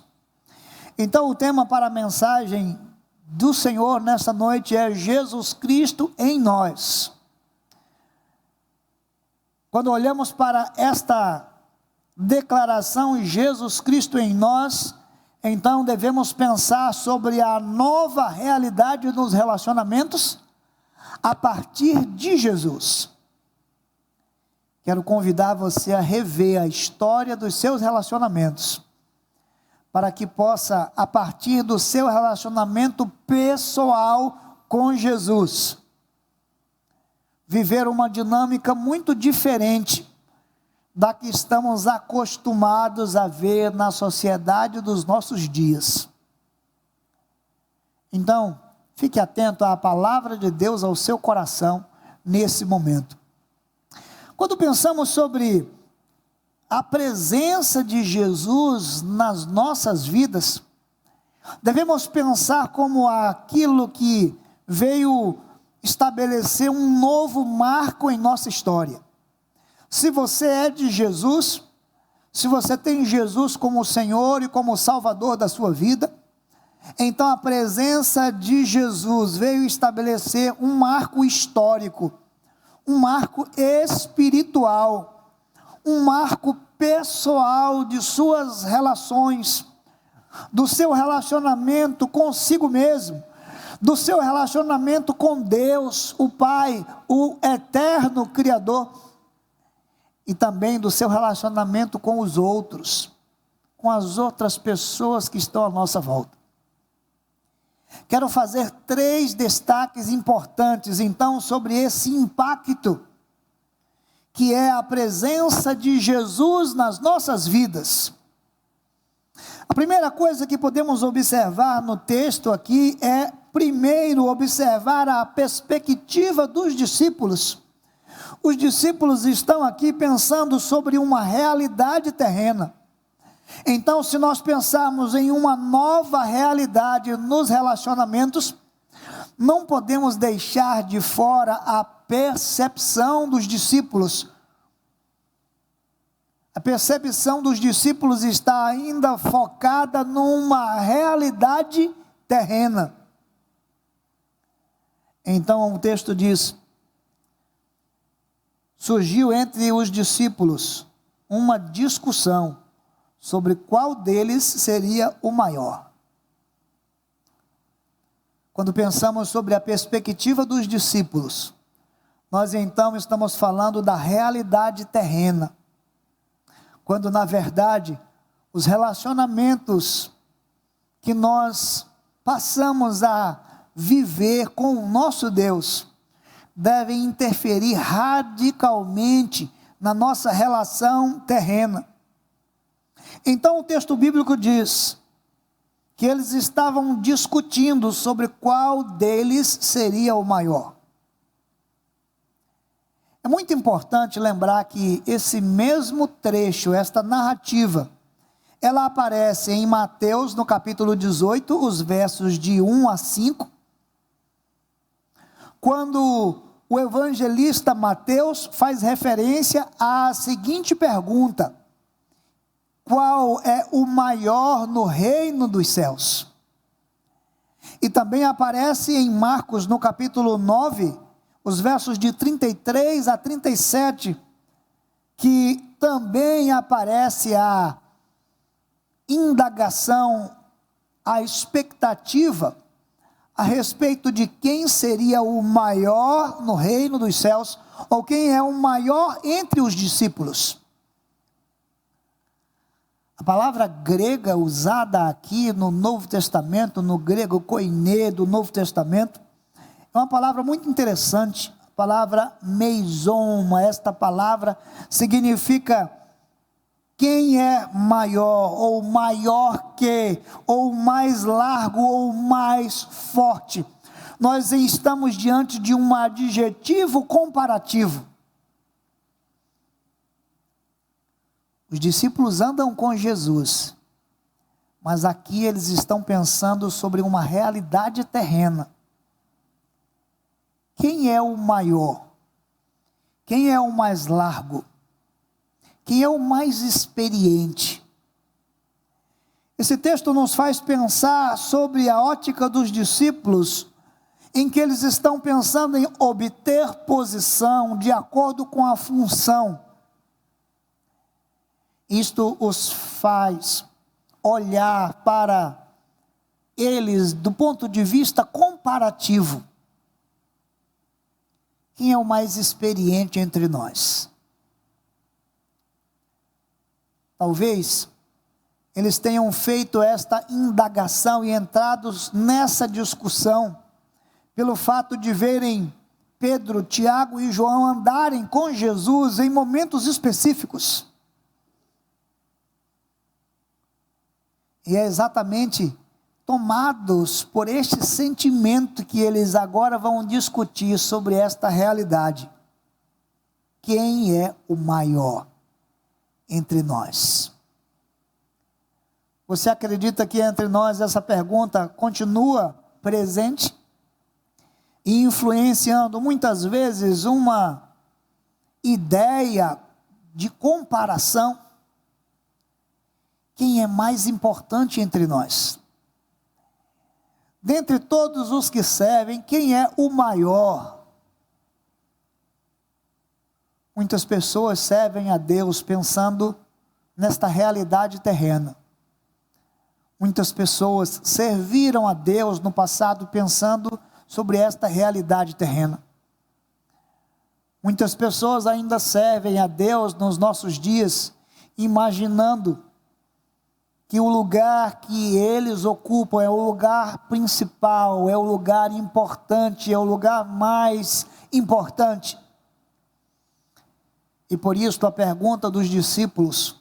Então o tema para a mensagem do Senhor nessa noite é Jesus Cristo em nós. Quando olhamos para esta declaração, Jesus Cristo em nós, então devemos pensar sobre a nova realidade dos relacionamentos a partir de Jesus. Quero convidar você a rever a história dos seus relacionamentos, para que possa, a partir do seu relacionamento pessoal com Jesus, viver uma dinâmica muito diferente da que estamos acostumados a ver na sociedade dos nossos dias. Então, fique atento à palavra de Deus ao seu coração nesse momento. Quando pensamos sobre a presença de Jesus nas nossas vidas, devemos pensar como aquilo que veio estabelecer um novo marco em nossa história. Se você é de Jesus, se você tem Jesus como Senhor e como Salvador da sua vida, então a presença de Jesus veio estabelecer um marco histórico, um marco espiritual, um marco pessoal de suas relações, do seu relacionamento consigo mesmo, do seu relacionamento com Deus, o Pai, o eterno Criador, e também do seu relacionamento com os outros, com as outras pessoas que estão à nossa volta. Quero fazer 3 destaques importantes, então, sobre esse impacto, que é a presença de Jesus nas nossas vidas. A primeira coisa que podemos observar no texto aqui é, primeiro, observar a perspectiva dos discípulos. Os discípulos estão aqui pensando sobre uma realidade terrena. Então, se nós pensarmos em uma nova realidade nos relacionamentos, não podemos deixar de fora a percepção dos discípulos. A percepção dos discípulos está ainda focada numa realidade terrena. Então o texto diz: surgiu entre os discípulos uma discussão sobre qual deles seria o maior. Quando pensamos sobre a perspectiva dos discípulos, nós então estamos falando da realidade terrena, quando na verdade os relacionamentos que nós passamos a viver com o nosso Deus devem interferir radicalmente na nossa relação terrena. Então o texto bíblico diz que eles estavam discutindo sobre qual deles seria o maior. É muito importante lembrar que esse mesmo trecho, esta narrativa, ela aparece em Mateus, no capítulo 18, os versos de 1 a 5, quando o evangelista Mateus faz referência à seguinte pergunta: qual é o maior no reino dos céus? E também aparece em Marcos, no capítulo 9, os versos de 33 a 37, que também aparece a indagação, a expectativa a respeito de quem seria o maior no reino dos céus, ou quem é o maior entre os discípulos. A palavra grega usada aqui no Novo Testamento, no grego koiné do Novo Testamento, é uma palavra muito interessante, a palavra meizoma. Esta palavra significa quem é maior, ou maior que, ou mais largo, ou mais forte. Nós estamos diante de um adjetivo comparativo. Os discípulos andam com Jesus, mas aqui eles estão pensando sobre uma realidade terrena. quem é o maior? Quem é o mais largo? Quem é o mais experiente? Esse texto nos faz pensar sobre a ótica dos discípulos, em que eles estão pensando em obter posição de acordo com a função. Isto os faz olhar para eles do ponto de vista comparativo. Quem é o mais experiente entre nós? Talvez eles tenham feito esta indagação e entrados nessa discussão pelo fato de verem Pedro, Tiago e João andarem com Jesus em momentos específicos. E é exatamente tomados por este sentimento que eles agora vão discutir sobre esta realidade. Quem é o maior entre nós? Você acredita que entre nós essa pergunta continua presente e influenciando muitas vezes uma ideia de comparação? Quem é mais importante entre nós? Dentre todos os que servem, quem é o maior? Muitas pessoas servem a Deus pensando nesta realidade terrena. Muitas pessoas serviram a Deus no passado pensando sobre esta realidade terrena. Muitas pessoas ainda servem a Deus nos nossos dias, imaginando que o lugar que eles ocupam é o lugar principal, é o lugar importante, é o lugar mais importante. E por isso a pergunta dos discípulos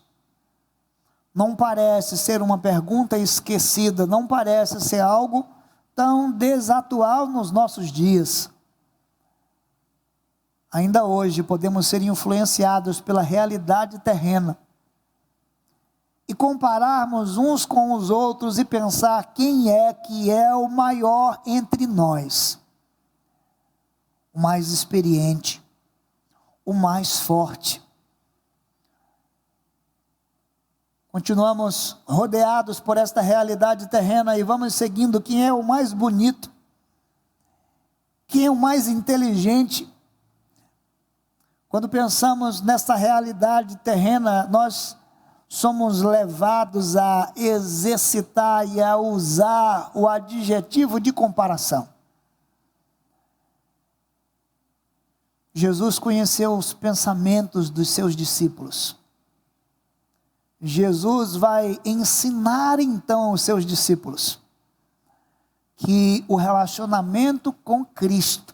não parece ser uma pergunta esquecida, não parece ser algo tão desatual nos nossos dias. Ainda hoje podemos ser influenciados pela realidade terrena e compararmos uns com os outros e pensar quem é que é o maior entre nós, o mais experiente, o mais forte. Continuamos rodeados por esta realidade terrena e vamos seguindo quem é o mais bonito, quem é o mais inteligente. Quando pensamos nessa realidade terrena, nós somos levados a exercitar e a usar o adjetivo de comparação. Jesus conheceu os pensamentos dos seus discípulos. Jesus vai ensinar então aos seus discípulos que o relacionamento com Cristo,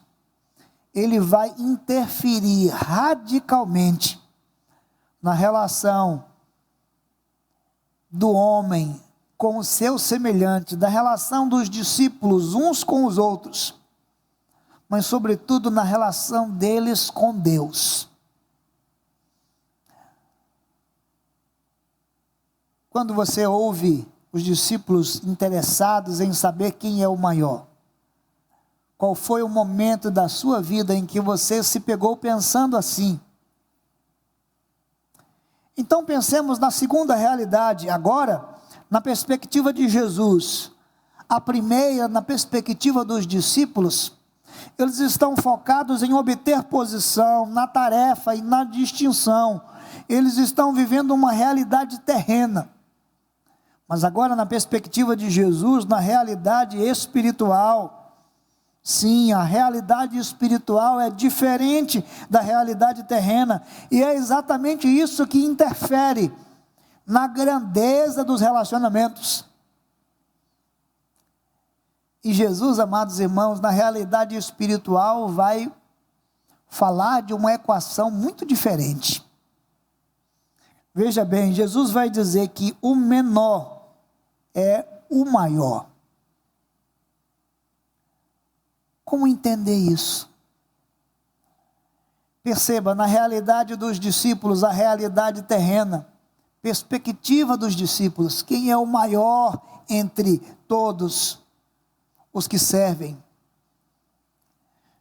ele vai interferir radicalmente na relação do homem com o seu semelhante, da relação dos discípulos uns com os outros, mas sobretudo na relação deles com Deus. Quando você ouve os discípulos interessados em saber quem é o maior, qual foi o momento da sua vida em que você se pegou pensando assim? Então pensemos na segunda realidade, agora, na perspectiva de Jesus. A primeira, na perspectiva dos discípulos, eles estão focados em obter posição, na tarefa e na distinção. Eles estão vivendo uma realidade terrena. Mas agora na perspectiva de Jesus, na realidade espiritual, sim, a realidade espiritual é diferente da realidade terrena, e é exatamente isso que interfere na grandeza dos relacionamentos. E Jesus, amados irmãos, na realidade espiritual vai falar de uma equação muito diferente. Veja bem, Jesus vai dizer que o menor é o maior. Como entender isso? Perceba, na realidade dos discípulos, a realidade terrena, perspectiva dos discípulos, quem é o maior entre todos os que servem?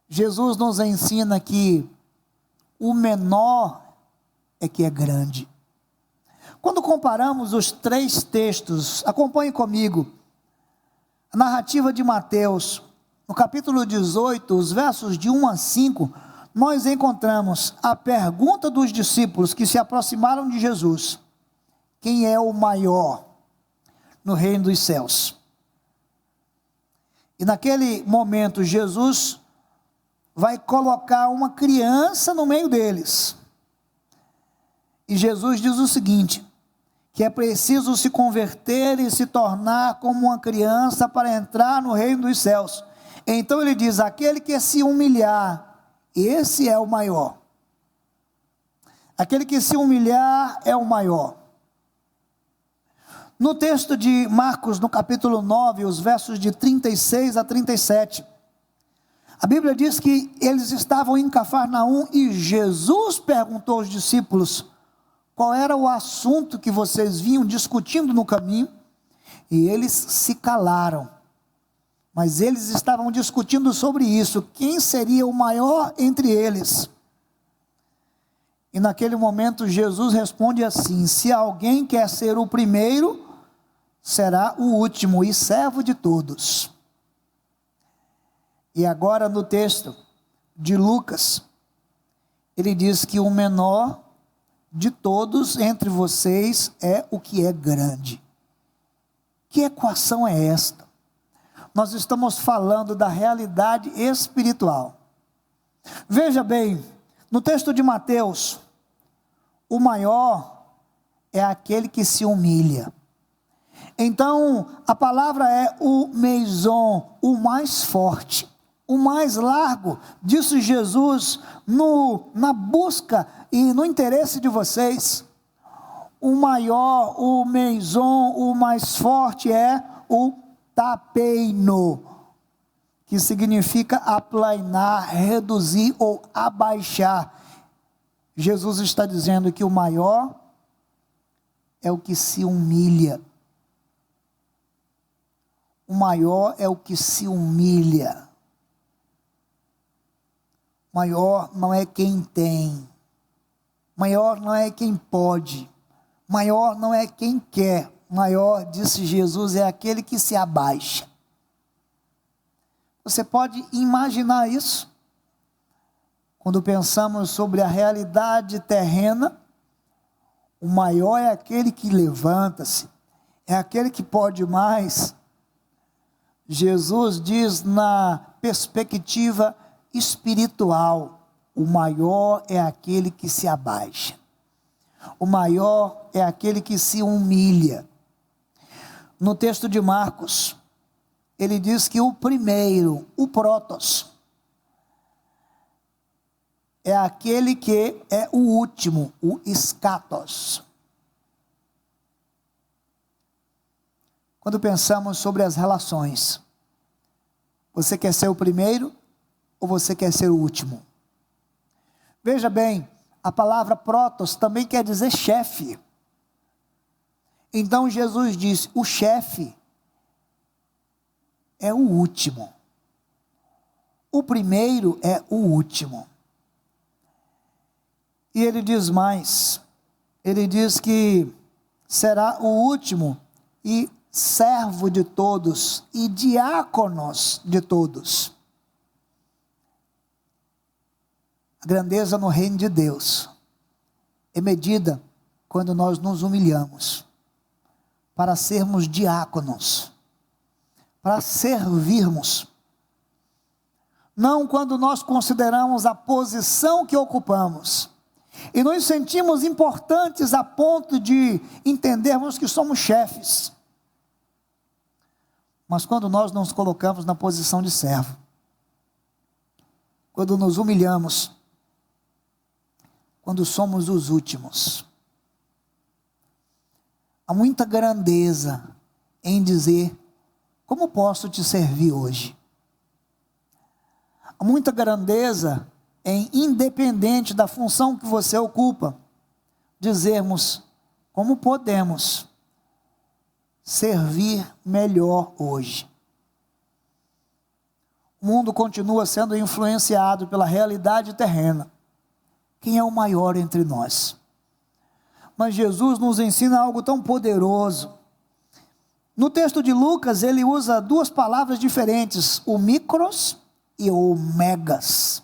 Jesus nos ensina que o menor é que é grande. Quando comparamos os 3 textos, acompanhe comigo, a narrativa de Mateus, no capítulo 18, os versos de 1 a 5, nós encontramos a pergunta dos discípulos que se aproximaram de Jesus: quem é o maior no reino dos céus? E naquele momento Jesus vai colocar uma criança no meio deles. E Jesus diz o seguinte, que é preciso se converter e se tornar como uma criança para entrar no reino dos céus. Então ele diz: aquele que se humilhar, esse é o maior. Aquele que se humilhar é o maior. No texto de Marcos, no capítulo 9, os versos de 36 a 37, a Bíblia diz que eles estavam em Cafarnaum e Jesus perguntou aos discípulos qual era o assunto que vocês vinham discutindo no caminho, e eles se calaram. Mas eles estavam discutindo sobre isso, quem seria o maior entre eles. E naquele momento Jesus responde assim: se alguém quer ser o primeiro, será o último e servo de todos. E agora no texto de Lucas, ele diz que o menor de todos entre vocês é o que é grande. Que equação é esta? Nós estamos falando da realidade espiritual. Veja bem, no texto de Mateus, o maior é aquele que se humilha. Então, a palavra é o meison, o mais forte, o mais largo. Disse Jesus na busca e no interesse de vocês. O maior, o meison, o mais forte é o tapeino, que significa aplainar, reduzir ou abaixar. Jesus está dizendo que o maior é o que se humilha. O maior é o que se humilha. Maior não é quem tem. Maior não é quem pode. Maior não é quem quer. Maior, disse Jesus, é aquele que se abaixa. Você pode imaginar isso? Quando pensamos sobre a realidade terrena, o maior é aquele que levanta-se, é aquele que pode mais. Jesus diz na perspectiva espiritual, o maior é aquele que se abaixa. O maior é aquele que se humilha. No texto de Marcos, ele diz que o primeiro, o protos, é aquele que é o último, o eschatos. Quando pensamos sobre as relações, você quer ser o primeiro ou você quer ser o último? Veja bem, a palavra protos também quer dizer chefe. Então Jesus disse, o chefe é o último. O primeiro é o último. E ele diz mais, ele diz que será o último e servo de todos e diáconos de todos. A grandeza no reino de Deus é medida quando nós nos humilhamos para sermos diáconos, para servirmos. Não quando nós consideramos a posição que ocupamos e nos sentimos importantes a ponto de entendermos que somos chefes. Mas quando nós nos colocamos na posição de servo, quando nos humilhamos, quando somos os últimos. Há muita grandeza em dizer, como posso te servir hoje? Há muita grandeza em, independente da função que você ocupa, dizermos, como podemos servir melhor hoje? o mundo continua sendo influenciado pela realidade terrena. Quem é o maior entre nós? Mas Jesus nos ensina algo tão poderoso. No texto de Lucas, ele usa duas palavras diferentes, o micros e o megas.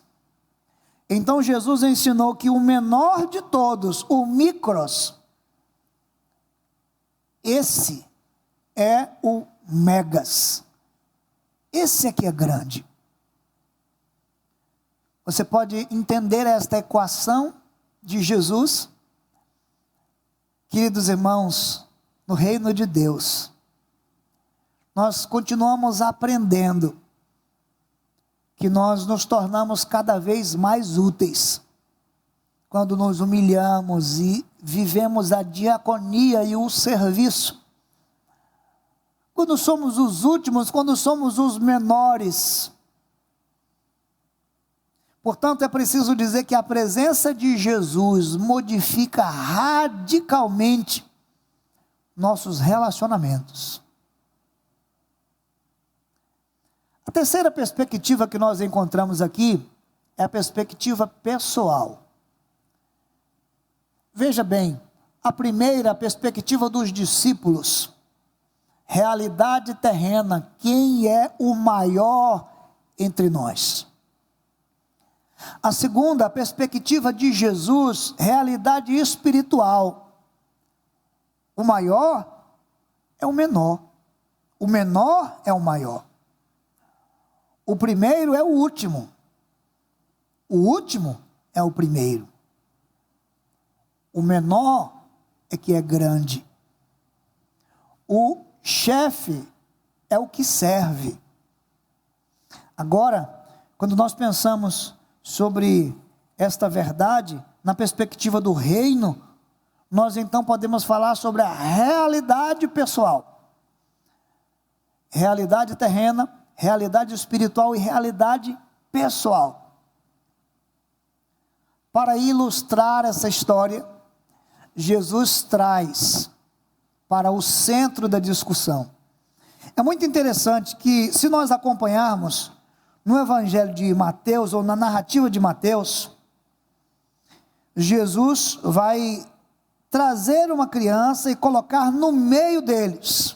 Então Jesus ensinou que o menor de todos, o micros, esse é o megas. Esse aqui é grande. Você pode entender esta equação de Jesus? Queridos irmãos, no reino de Deus, nós continuamos aprendendo que nós nos tornamos cada vez mais úteis quando nos humilhamos e vivemos a diaconia e o serviço. Quando somos os últimos, quando somos os menores. Portanto, é preciso dizer que a presença de Jesus modifica radicalmente nossos relacionamentos. A terceira perspectiva que nós encontramos aqui é a perspectiva pessoal. Veja bem, a primeira, a perspectiva dos discípulos, realidade terrena, quem é o maior entre nós? A segunda, a perspectiva de Jesus, realidade espiritual, o maior é o menor é o maior. O primeiro é o último é o primeiro. O menor é que é grande. O chefe é o que serve. Agora, quando nós pensamos sobre esta verdade, na perspectiva do reino, nós então podemos falar sobre a realidade pessoal. Realidade terrena, realidade espiritual e realidade pessoal. Para ilustrar essa história, Jesus traz para o centro da discussão. É muito interessante que, se nós acompanharmos no Evangelho de Mateus, ou na narrativa de Mateus, Jesus vai trazer uma criança e colocar no meio deles.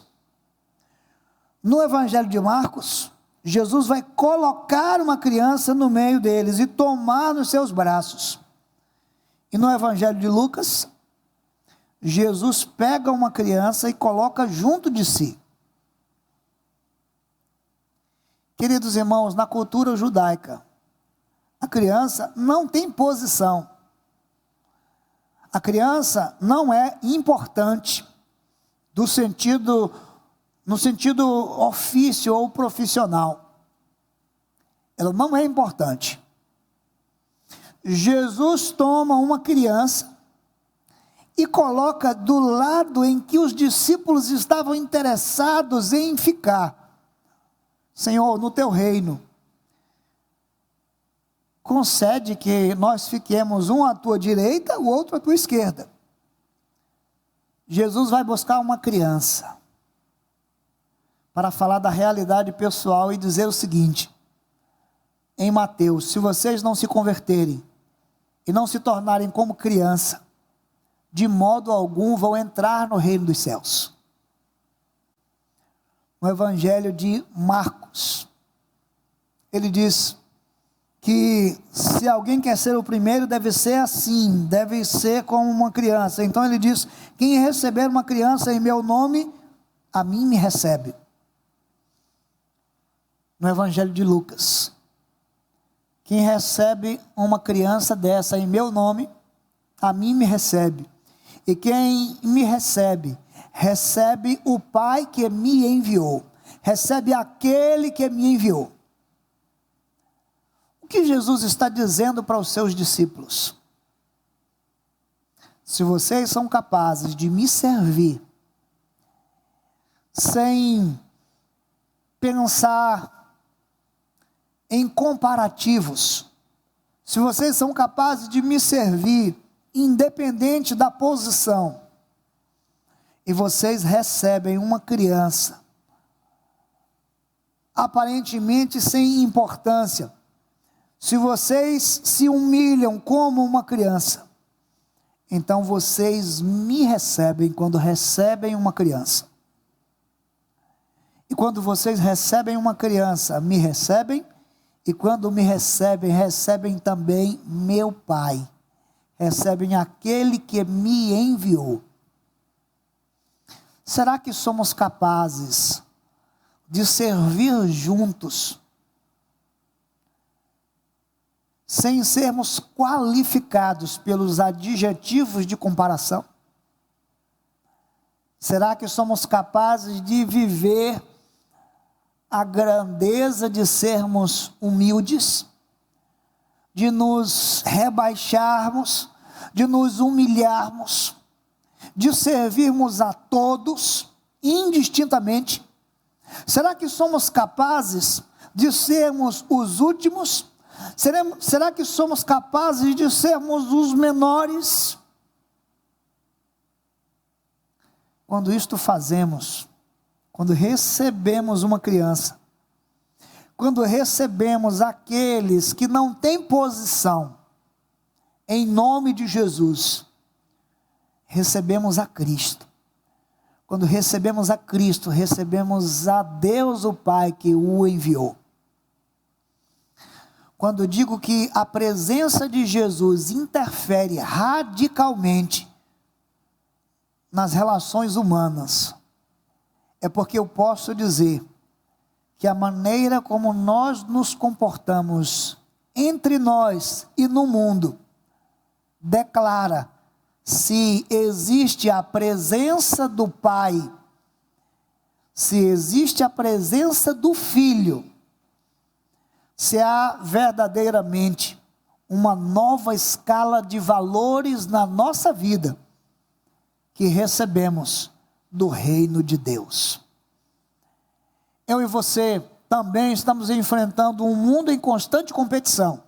No Evangelho de Marcos, Jesus vai colocar uma criança no meio deles e tomar nos seus braços. E no Evangelho de Lucas, Jesus pega uma criança e coloca junto de si. Queridos irmãos, na cultura judaica, a criança não tem posição. A criança não é importante no sentido ofício ou profissional. Ela não é importante. Jesus toma uma criança e coloca do lado em que os discípulos estavam interessados em ficar. Senhor, no teu reino, concede que nós fiquemos um à tua direita, o outro à tua esquerda. Jesus vai buscar uma criança para falar da realidade pessoal e dizer o seguinte: em Mateus, se vocês não se converterem e não se tornarem como criança, de modo algum vão entrar no reino dos céus. No Evangelho de Marcos, ele diz que se alguém quer ser o primeiro, deve ser assim, deve ser como uma criança. Então ele diz: quem receber uma criança em meu nome, a mim me recebe. No Evangelho de Lucas, quem recebe uma criança dessa em meu nome, a mim me recebe. E quem me recebe, recebe o Pai que me enviou, recebe aquele que me enviou. O que Jesus está dizendo para os seus discípulos? Se vocês são capazes de me servir, sem pensar em comparativos, se vocês são capazes de me servir, independente da posição, e vocês recebem uma criança, aparentemente sem importância, se vocês se humilham como uma criança, então vocês me recebem quando recebem uma criança. E quando vocês recebem uma criança, me recebem, e quando me recebem, recebem também meu Pai. Recebem aquele que me enviou. Será que somos capazes de servir juntos, sem sermos qualificados pelos adjetivos de comparação? Será que somos capazes de viver a grandeza de sermos humildes, de nos rebaixarmos, de nos humilharmos, de servirmos a todos indistintamente? Será que somos capazes de sermos os últimos? Será que somos capazes de sermos os menores? Quando isto fazemos, quando recebemos uma criança, quando recebemos aqueles que não têm posição, em nome de Jesus, recebemos a Cristo. Quando recebemos a Cristo, recebemos a Deus o Pai que o enviou. Quando digo que a presença de Jesus interfere radicalmente nas relações humanas, é porque eu posso dizer que a maneira como nós nos comportamos entre nós e no mundo declara se existe a presença do Pai, se existe a presença do Filho, se há verdadeiramente uma nova escala de valores na nossa vida que recebemos do reino de Deus. Eu e você também estamos enfrentando um mundo em constante competição.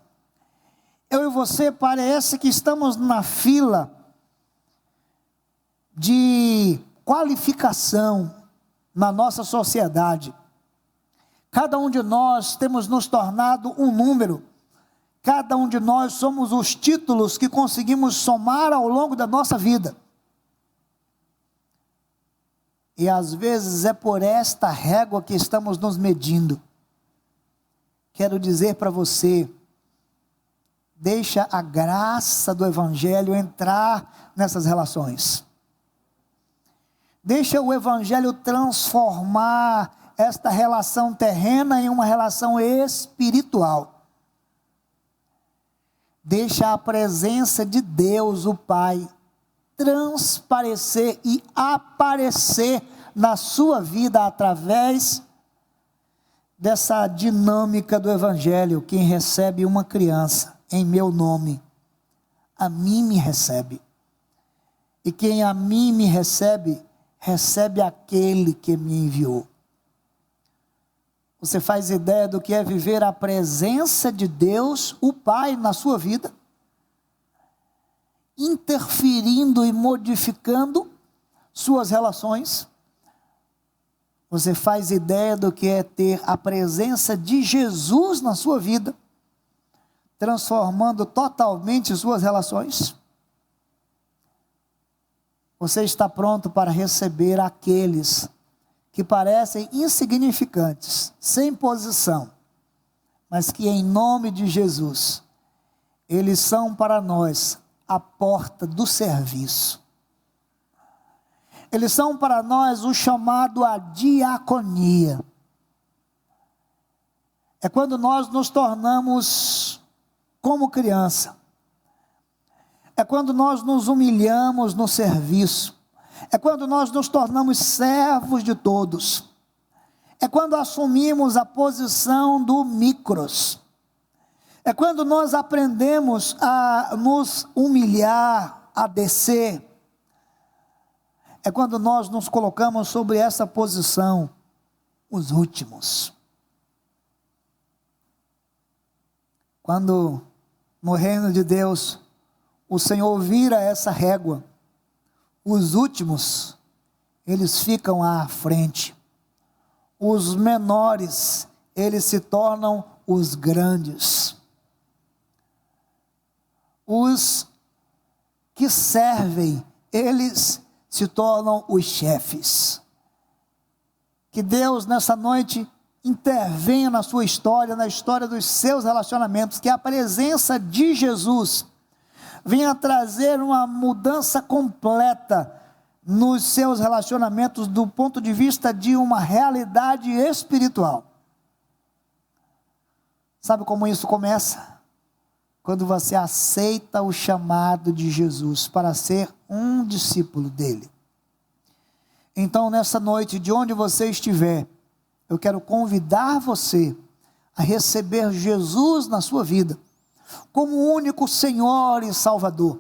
Eu e você parece que estamos na fila de qualificação na nossa sociedade. Cada um de nós temos nos tornado um número. Cada um de nós somos os títulos que conseguimos somar ao longo da nossa vida. E às vezes é por esta régua que estamos nos medindo. Quero dizer para você, deixa a graça do Evangelho entrar nessas relações. Deixa o Evangelho transformar esta relação terrena em uma relação espiritual. Deixa a presença de Deus, o Pai, transparecer e aparecer na sua vida através dessa dinâmica do Evangelho. Quem recebe uma criança em meu nome, a mim me recebe. E quem a mim me recebe, recebe aquele que me enviou. Você faz ideia do que é viver a presença de Deus, o Pai, na sua vida? Interferindo e modificando suas relações. Você faz ideia do que é ter a presença de Jesus na sua vida, transformando totalmente suas relações? Você está pronto para receber aqueles que parecem insignificantes, sem posição, mas que em nome de Jesus, eles são para nós a porta do serviço. Eles são para nós o chamado à diaconia. É quando nós nos tornamos como criança. É quando nós nos humilhamos no serviço. É quando nós nos tornamos servos de todos. É quando assumimos a posição do micros. É quando nós aprendemos a nos humilhar, a descer. É quando nós nos colocamos sobre essa posição, os últimos. Quando no reino de Deus, o Senhor vira essa régua, os últimos, eles ficam à frente. Os menores, eles se tornam os grandes. Os que servem, eles se tornam os chefes. Que Deus nessa noite intervenha na sua história, na história dos seus relacionamentos, que a presença de Jesus venha trazer uma mudança completa nos seus relacionamentos do ponto de vista de uma realidade espiritual. Sabe como isso começa? Quando você aceita o chamado de Jesus para ser um discípulo dele. Então, nessa noite, de onde você estiver, eu quero convidar você a receber Jesus na sua vida, como o único Senhor e Salvador.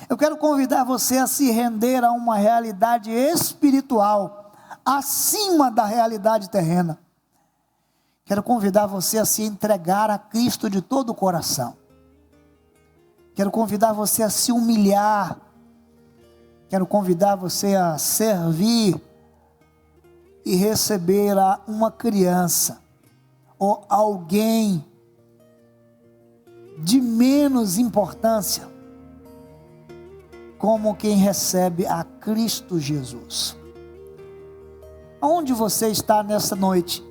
Eu quero convidar você a se render a uma realidade espiritual, acima da realidade terrena. Quero convidar você a se entregar a Cristo de todo o coração. Quero convidar você a se humilhar. Quero convidar você a servir e receber uma criança ou alguém de menos importância, como quem recebe a Cristo Jesus. Aonde você está nessa noite?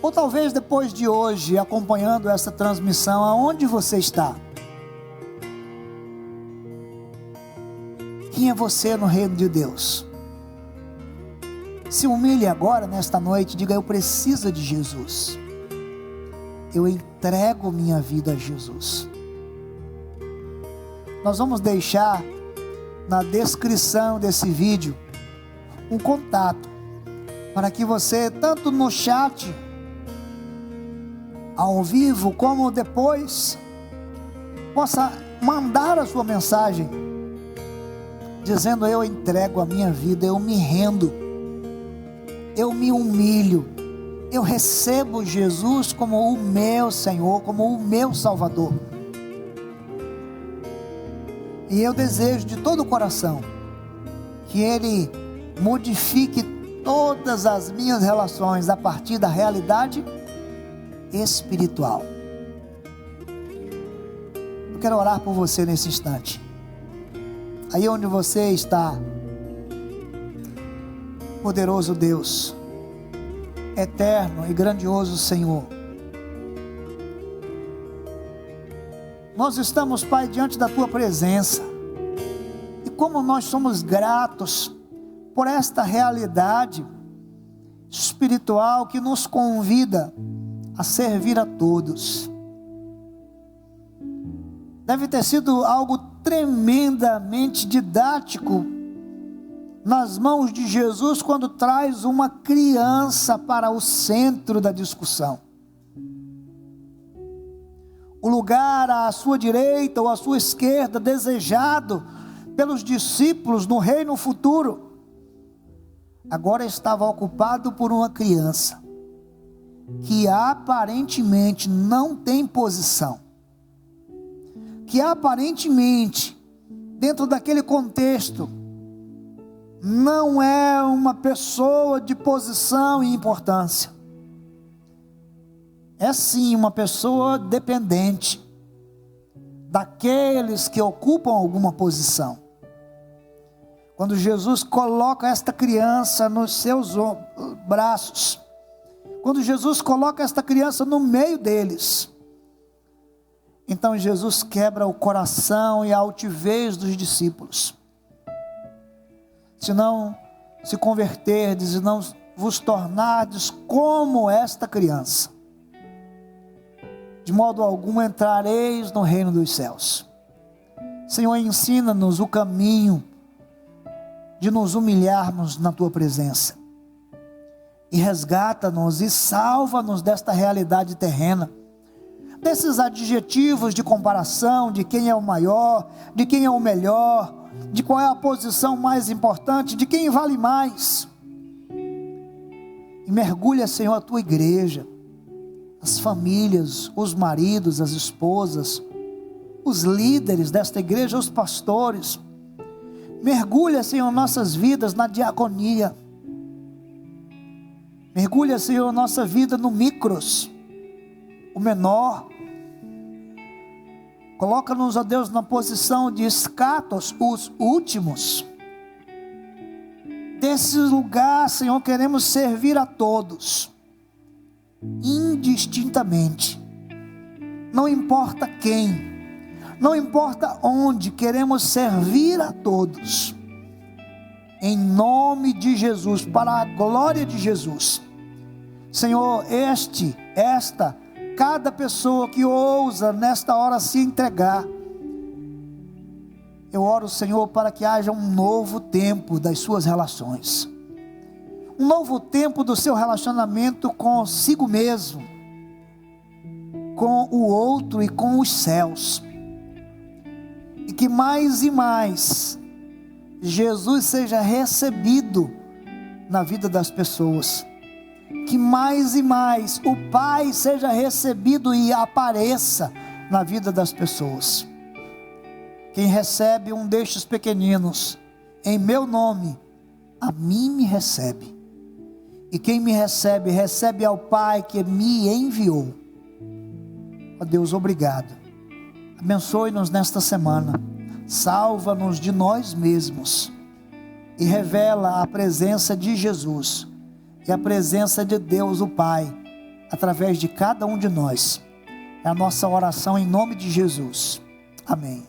Ou talvez depois de hoje, acompanhando essa transmissão, aonde você está? Quem é você no reino de Deus? Se humilhe agora, nesta noite, diga: eu preciso de Jesus. Eu entrego minha vida a Jesus. Nós vamos deixar na descrição desse vídeo um contato, para que você, tanto no chat, ao vivo, como depois, possa mandar a sua mensagem, dizendo: eu entrego a minha vida, eu me rendo, eu me humilho, eu recebo Jesus como o meu Senhor, como o meu Salvador. E eu desejo de todo o coração que Ele modifique todas as minhas relações a partir da realidade espiritual. Eu quero orar por você nesse instante. Aí onde você está, poderoso Deus, eterno e grandioso Senhor, nós estamos, Pai, diante da Tua presença, e como nós somos gratos por esta realidade espiritual que nos convida a servir a todos. Deve ter sido algo tremendamente didático nas mãos de Jesus quando traz uma criança para o centro da discussão. O lugar à sua direita ou à sua esquerda, desejado pelos discípulos no reino futuro, agora estava ocupado por uma criança que aparentemente não tem posição, que aparentemente, dentro daquele contexto, não é uma pessoa de posição e importância. É sim uma pessoa dependente daqueles que ocupam alguma posição. Quando Jesus coloca esta criança nos seus braços, quando Jesus coloca esta criança no meio deles, então Jesus quebra o coração e a altivez dos discípulos. Se não se converterdes e não vos tornardes como esta criança, de modo algum entrareis no reino dos céus. Senhor, ensina-nos o caminho de nos humilharmos na Tua presença, e resgata-nos e salva-nos desta realidade terrena, desses adjetivos de comparação, de quem é o maior, de quem é o melhor, de qual é a posição mais importante, de quem vale mais. E mergulha, Senhor, a Tua igreja, as famílias, os maridos, as esposas, os líderes desta igreja, os pastores. Mergulha, Senhor, nossas vidas na diaconia. Mergulha, Senhor, nossa vida no micros, o menor. Coloca-nos, ó Deus, na posição de escatos, os últimos. Desse lugar, Senhor, queremos servir a todos, indistintamente. Não importa quem, não importa onde, queremos servir a todos. Em nome de Jesus, para a glória de Jesus. Senhor, cada pessoa que ousa nesta hora se entregar, eu oro, Senhor, para que haja um novo tempo das suas relações, um novo tempo do seu relacionamento consigo mesmo, com o outro e com os céus, e que mais e mais Jesus seja recebido na vida das pessoas, que mais e mais o Pai seja recebido e apareça na vida das pessoas. Quem recebe um destes pequeninos em meu nome, a mim me recebe, e quem me recebe, recebe ao Pai que me enviou. Ó Deus, obrigado. Abençoe-nos nesta semana, salva-nos de nós mesmos e revela a presença de Jesus e a presença de Deus o Pai através de cada um de nós. É a nossa oração em nome de Jesus. Amém.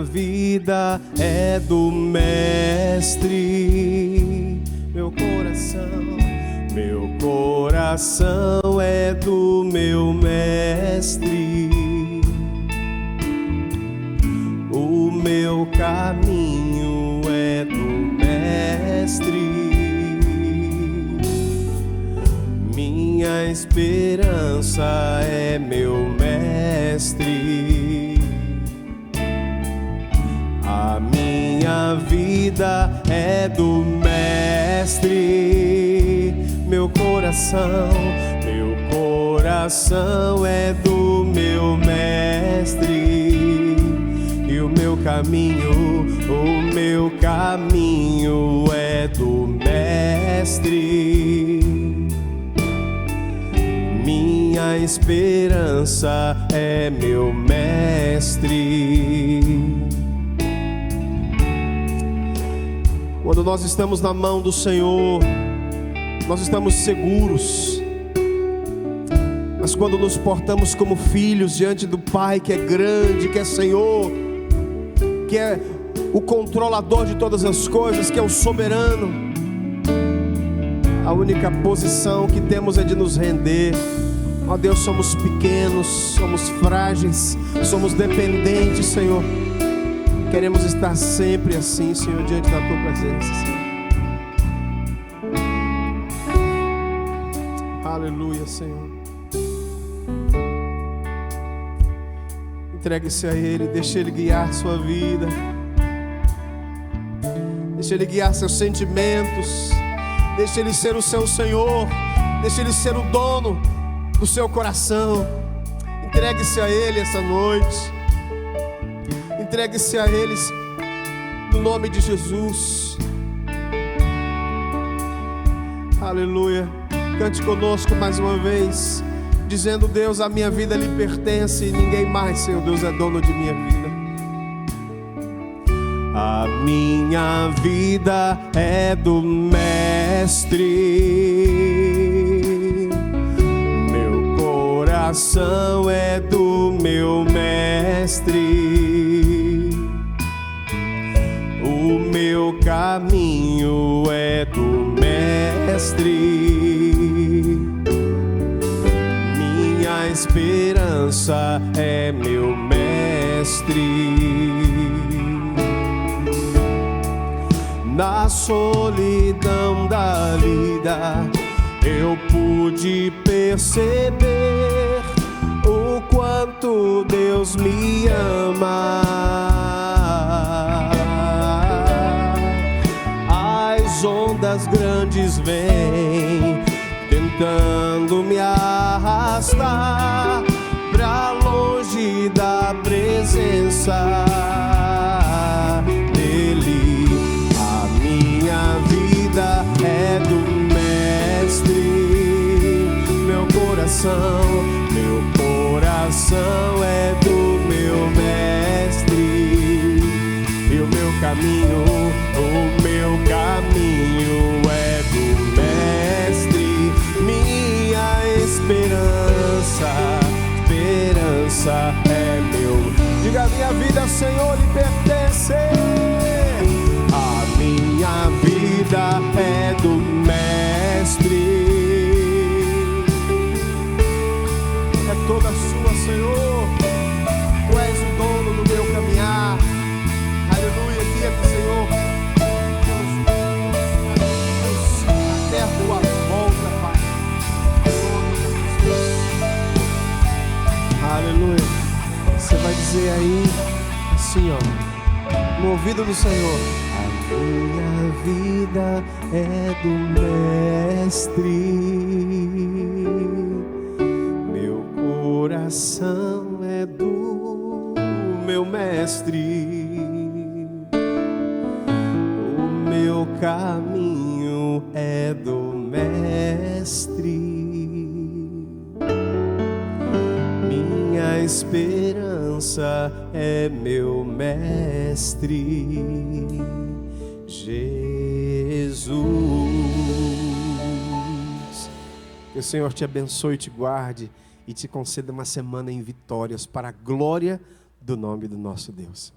Vida é do Mestre, meu coração é do meu Mestre, o meu caminho é do Mestre, minha esperança é meu Mestre. A minha vida é do Mestre, meu coração é do meu Mestre, e o meu caminho é do Mestre, minha esperança é meu Mestre. Quando nós estamos na mão do Senhor, nós estamos seguros. Mas quando nos portamos como filhos diante do Pai que é grande, que é Senhor, que é o controlador de todas as coisas, que é o soberano, a única posição que temos é de nos render. Ó Deus, somos pequenos, somos frágeis, somos dependentes, Senhor. Queremos estar sempre assim, Senhor, diante da Tua presença, Senhor. Aleluia, Senhor. Entregue-se a Ele, deixe Ele guiar sua vida, deixe Ele guiar seus sentimentos, deixe Ele ser o seu Senhor, deixe Ele ser o dono do seu coração. Entregue-se a Ele essa noite. Entregue-se a eles no nome de Jesus. Aleluia. Cante conosco mais uma vez, dizendo: Deus, a minha vida lhe pertence e ninguém mais, Senhor Deus, é dono de minha vida. A minha vida é do Mestre, meu coração é do meu Mestre, o meu caminho é do Mestre, minha esperança é meu Mestre. Na solidão da vida eu pude perceber o quanto Deus me ama. As ondas grandes vêm tentando me arrastar pra longe da presença dele. A minha vida é do Mestre, meu coração é do meu Mestre, e o meu caminho é do Mestre. Minha esperança é meu. Diga: minha vida, Senhor, lhe pertence. A minha vida é do Mestre, é toda sua, Senhor. Tu és o dono do meu caminhar. Aleluia, guia-me, Senhor. Até a tua volta, Pai. Aleluia. Você vai dizer aí, assim, ó, no ouvido do Senhor: a minha vida é do Mestre, meu coração é do meu Mestre, o meu caminho é do Mestre. Minha esperança é meu Mestre, Jesus. Que o Senhor te abençoe e te guarde e te conceda uma semana em vitórias para a glória do nome do nosso Deus.